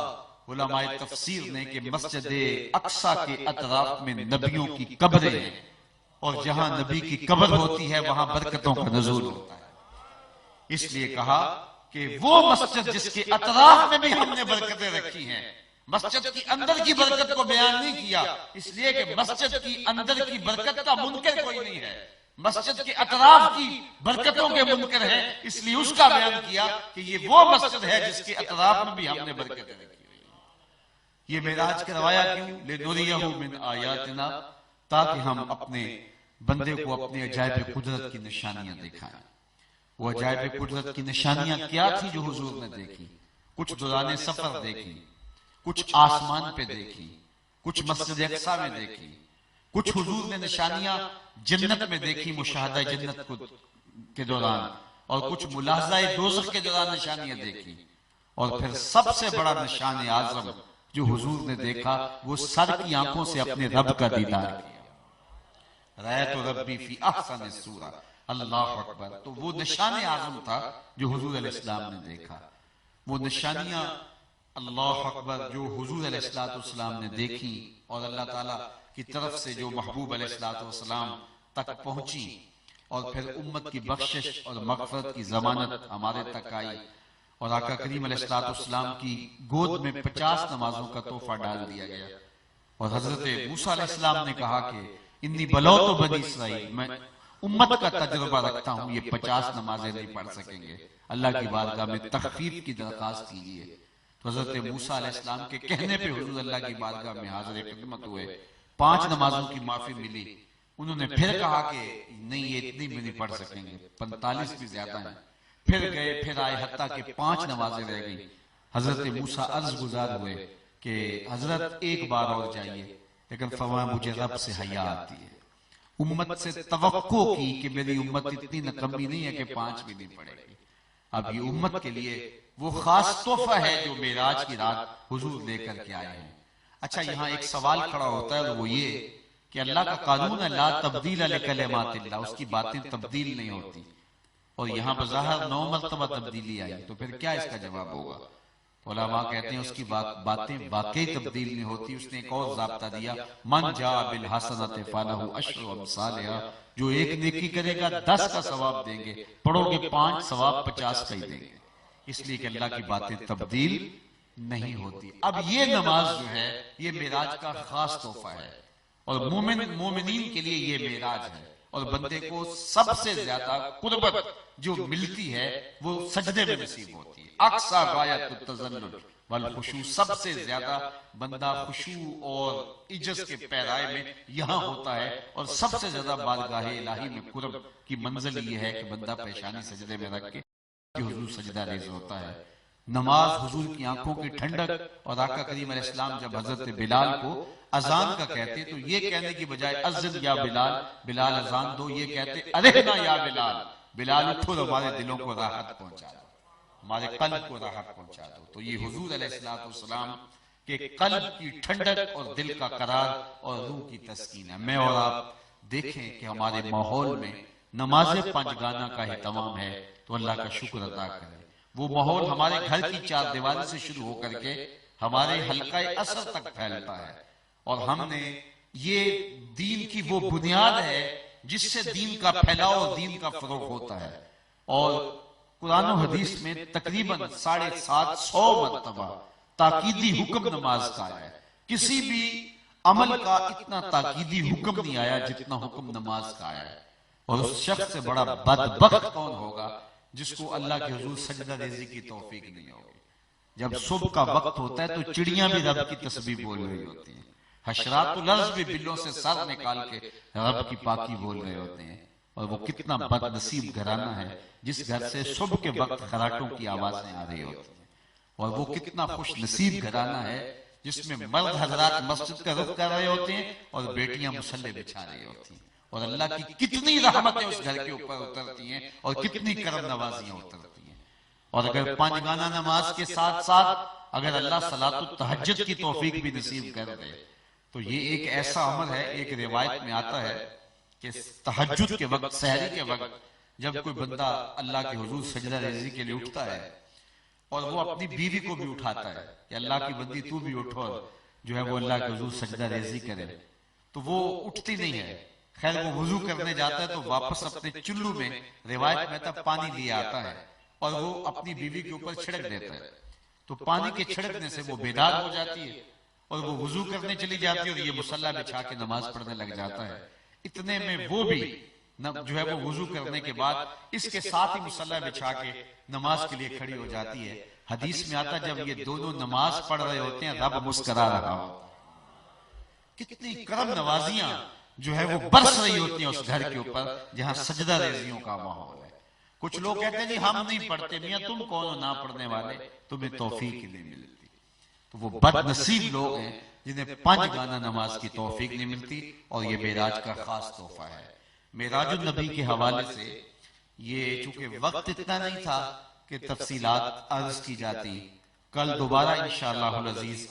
[SPEAKER 1] علماء تفسیر نے کہ مسجد اقصی کے اطراف میں نبیوں کی قبریں ہیں، اور جہاں نبی کی قبر ہوتی ہے وہاں برکتوں کا نزول ہوتا ہے۔ اس لیے کہا کہ وہ مسجد جس کے اطراف میں بھی ہم نے برکتیں رکھی ہیں، مسجد کی اندر کی برکت کو بیان نہیں کیا، اس لیے کہ مسجد کی اندر کی برکت کا منکر کوئی نہیں ہے، مسجد کے اطراف کی برکتوں کے منکر ہے، اس لیے اس کا بیان کیا کہ یہ وہ مسجد ہے جس کے اطراف میں بھی ہم نے برکتیں رکھی ہوئی۔ یہ معراج کروایا کیوں؟ لِنُرِيَهُ مِنْ آیاتنا، تاکہ ہم اپنے بندے کو اپنے عجائب قدرت کی نشانیاں دکھائیں۔ وہ عجائب قدرت کی نشانیاں کیا تھی جو حضور نے دیکھی؟ کچھ دوران سفر دیکھی، کچھ آسمان پہ دیکھی، کچھ مسجد اقصی میں دیکھی، کچھ حضور نے نشانیاں جنت میں دیکھی مشاہدہ جنت کے دوران، اور کچھ ملاحظہ دوزخ کے دوران نشانیاں دیکھی، اور پھر سب سے بڑا نشان اعظم جو حضور نے دیکھا وہ سر کی آنکھوں سے اپنے رب کا دیدار کیا۔ رأیت ربی فی احسن صورہ، اللہ اکبر۔ تو وہ نشان اعظم تھا جو حضور علیہ السلام نے دیکھا۔ وہ نشانیاں اللہ اکبر جو حضور علیہ السلام نے دیکھی اور اللہ تعالیٰ کی طرف سے جو محبوب علیہ السلام تک پہنچی، اور پھر امت کی بخشش اور مغفرت کی ضمانت ہمارے تک آئی، اور آقا کریم علیہ السلام کی گود میں 50 نمازوں کا تحفہ ڈال دیا گیا، اور حضرت موسیٰ علیہ السلام نے کہا کہ انی بلوت بنی اسرائیل، میں امت کا تجربہ رکھتا ہوں، یہ 50 نمازیں نہیں پڑھ سکیں گے، اللہ کی بارگاہ میں تخفیف کی درخواست کیجیے۔ تو حضرت موسیٰ علیہ السلام کے کہنے پہ حضور اللہ کی بارگاہ میں حاضر خدمت ہوئے، 5 نمازوں کی معافی ملی۔ انہوں نے پھر کہا کہ نہیں، یہ اتنی بھی نہیں پڑھ سکیں گے، 45 بھی زیادہ ہیں۔ پھر گئے، پھر آئے، حتیٰ کہ 5 نمازیں رہ گئی۔ حضرت موسیٰ عرض گزار ہوئے کہ حضرت ایک بار اور جائیے، لیکن فرمایا مجھے رب سے حیا آتی ہے۔ امت سے توقع کی کہ میری امت اتنی نکمی نہیں ہے کہ 5 بھی نہیں پڑھے گی۔ اب یہ امت کے لیے وہ خاص تحفہ ہے جو معراج کی رات حضور لے کر کے آئے ہیں۔ اچھا، یہاں ایک سوال کھڑا ہوتا ہے، وہ یہ کہ اللہ کا قانون ہے لا تبدیل لکلمات اللہ، اس کی باتیں تبدیل نہیں ہوتی، اور یہاں بظاہر 9 مرتبہ تبدیلی آئی، تو پھر کیا اس کا جواب ہوگا؟ علماء کہتے ہیں اس کی باتیں واقعی تبدیل نہیں ہوتی۔ اس نے ایک اور ضابطہ دیا، من جاء بالحسنۃ فلہ عشر امثالھا، جو ایک نیکی کرے گا 10 کا ثواب دیں گے، پڑھو گے 5 ثواب 50 کا ہی دیں گے، اس لیے کہ اللہ کی باتیں تبدیل نہیں ہوتی۔ اب یہ نماز جو ہے یہ معراج کا خاص تحفہ ہے، اور مومنین کے لیے یہ معراج ہے، اور بندے کو سب سے زیادہ قربت جو ملتی ہے وہ سجدے میں نصیب ہوتی ہے۔ اقصی غایت التذلل والخشوع، سب سے زیادہ بندہ خشوع اور عجز کے پیرائے میں یہاں ہوتا ہے، اور سب سے زیادہ بارگاہ الہی میں قرب کی منزل یہ ہے کہ بندہ پیشانی سجدے میں رکھ کے کہ حضور سجدہ ریز ہوتا ہے۔ نماز حضور کی آنکھوں کی ٹھنڈک، اور آقا کریم علیہ السلام جب حضرت بلال کو اذان کا کہتے تو یہ کہنے کی بجائے اذن یا بلال، بلال اذان دو، یہ کہتے ارحنا یا بلال، بلال اٹھو تو ہمارے دلوں کو راحت پہنچا دو، ہمارے قلب کو راحت پہنچا دو۔ تو یہ حضور علیہ السلام کے قلب کی ٹھنڈک اور دل کا قرار اور روح کی تسکین ہے۔ میں اور آپ دیکھیں کہ ہمارے ماحول میں نماز 5 گانا کا اہتمام ہے تو اللہ کا شکر ادا کریں۔ وہ ماحول ہمارے گھر کی 4 دیواری سے شروع ہو کر کے ہمارے حلقہ اثر تک پھیلتا ہے، اور ہم نے یہ دین کی وہ بنیاد ہے جس سے دین کا پھیلاؤ اور دین کا فروغ ہوتا ہے، اور قرآن و حدیث میں تقریباً 750 مرتبہ تاکیدی حکم نماز کا ہے۔ کسی بھی عمل کا اتنا تاکیدی حکم نہیں آیا جتنا حکم نماز کا آیا ہے، اور اس شخص سے بڑا بدبخت کون ہوگا جس کو اللہ کے حضور سجدہ ریزی کی توفیق نہیں ہوگی۔ جب صبح کا وقت ہوتا ہے تو چڑیاں بھی رب کی تسبیح بول رہی ہوتی ہیں، حشرات الارض بھی بلوں سے سر نکال کے رب کی پاکی بول رہے ہوتے ہیں، اور وہ کتنا بد نصیب گھرانہ ہے جس گھر سے صبح کے وقت خراٹوں کی آوازیں آ رہی ہوتی ہیں، اور وہ کتنا خوش نصیب گھرانہ ہے جس میں مرد حضرات مسجد کا رخ کر رہے ہوتے ہیں اور بیٹیاں مصلے بچھا رہی ہوتی ہیں، اور اللہ کی کتنی رحمتیں اس گھر کے اوپر اترتی ہیں اور کتنی کرم نوازیاں اترتی ہیں۔ اور اگر 5 گانا نماز کے ساتھ ساتھ اگر اللہ صلاۃ التہجد کی توفیق بھی نصیب کر دے تو یہ ایک ایسا عمل ہے۔ ایک روایت میں آتا ہے کہ تہجد کے وقت، سحری کے وقت جب کوئی بندہ اللہ کے حضور سجدہ ریزی کے لیے اٹھتا ہے اور وہ اپنی بیوی کو بھی اٹھاتا ہے کہ اللہ کی بندی تو بھی اٹھو، جو ہے وہ اللہ کے حضور سجدہ ریزی کرے، تو وہ اٹھتی نہیں ہے۔ خیر وہ وضو کرنے جاتا ہے تو واپس اپنے چلو میں روایت میں تب پانی لیا آتا ہے اور وہ اپنی بیوی کے اوپر چھڑک دیتا ہے، تو پانی کے چھڑکنے سے وہ بیدار ہو جاتی ہے اور وہ وضو کرنے چلی جاتی ہے اور یہ مصلی بچھا کے نماز پڑھنے لگ جاتا ہے۔ اتنے میں وہ بھی جو ہے وہ وضو کرنے کے بعد اس کے ساتھ ہی مصلی بچھا کے نماز کے لیے کھڑی ہو جاتی ہے۔ حدیث میں آتا ہے جب یہ دونوں نماز پڑھ رہے ہوتے ہیں رب مسکرا رہا ہوتا ہے۔ کتنی کرم نوازیاں جو ہے وہ برس رہی ہوتی ہیں اس گھر کے اوپر جہاں سجدہ ریزیوں کا ماحول ہے۔ کچھ لوگ کہتے ہیں جی ہم نہیں پڑھتے، میاں تم کون ہو نہ پڑھنے والے، تمہیں توفیق ہی نہیں ملتی. تو وہ بد نصیب لوگ ہیں جنہیں 5 گانا نماز کی توفیق نہیں ملتی، اور یہ معراج کا خاص تحفہ ہے. معراج النبی کے حوالے سے یہ چونکہ وقت اتنا نہیں تھا کہ تفصیلات عرض کی جاتی، کل دوبارہ انشاءاللہ العزیز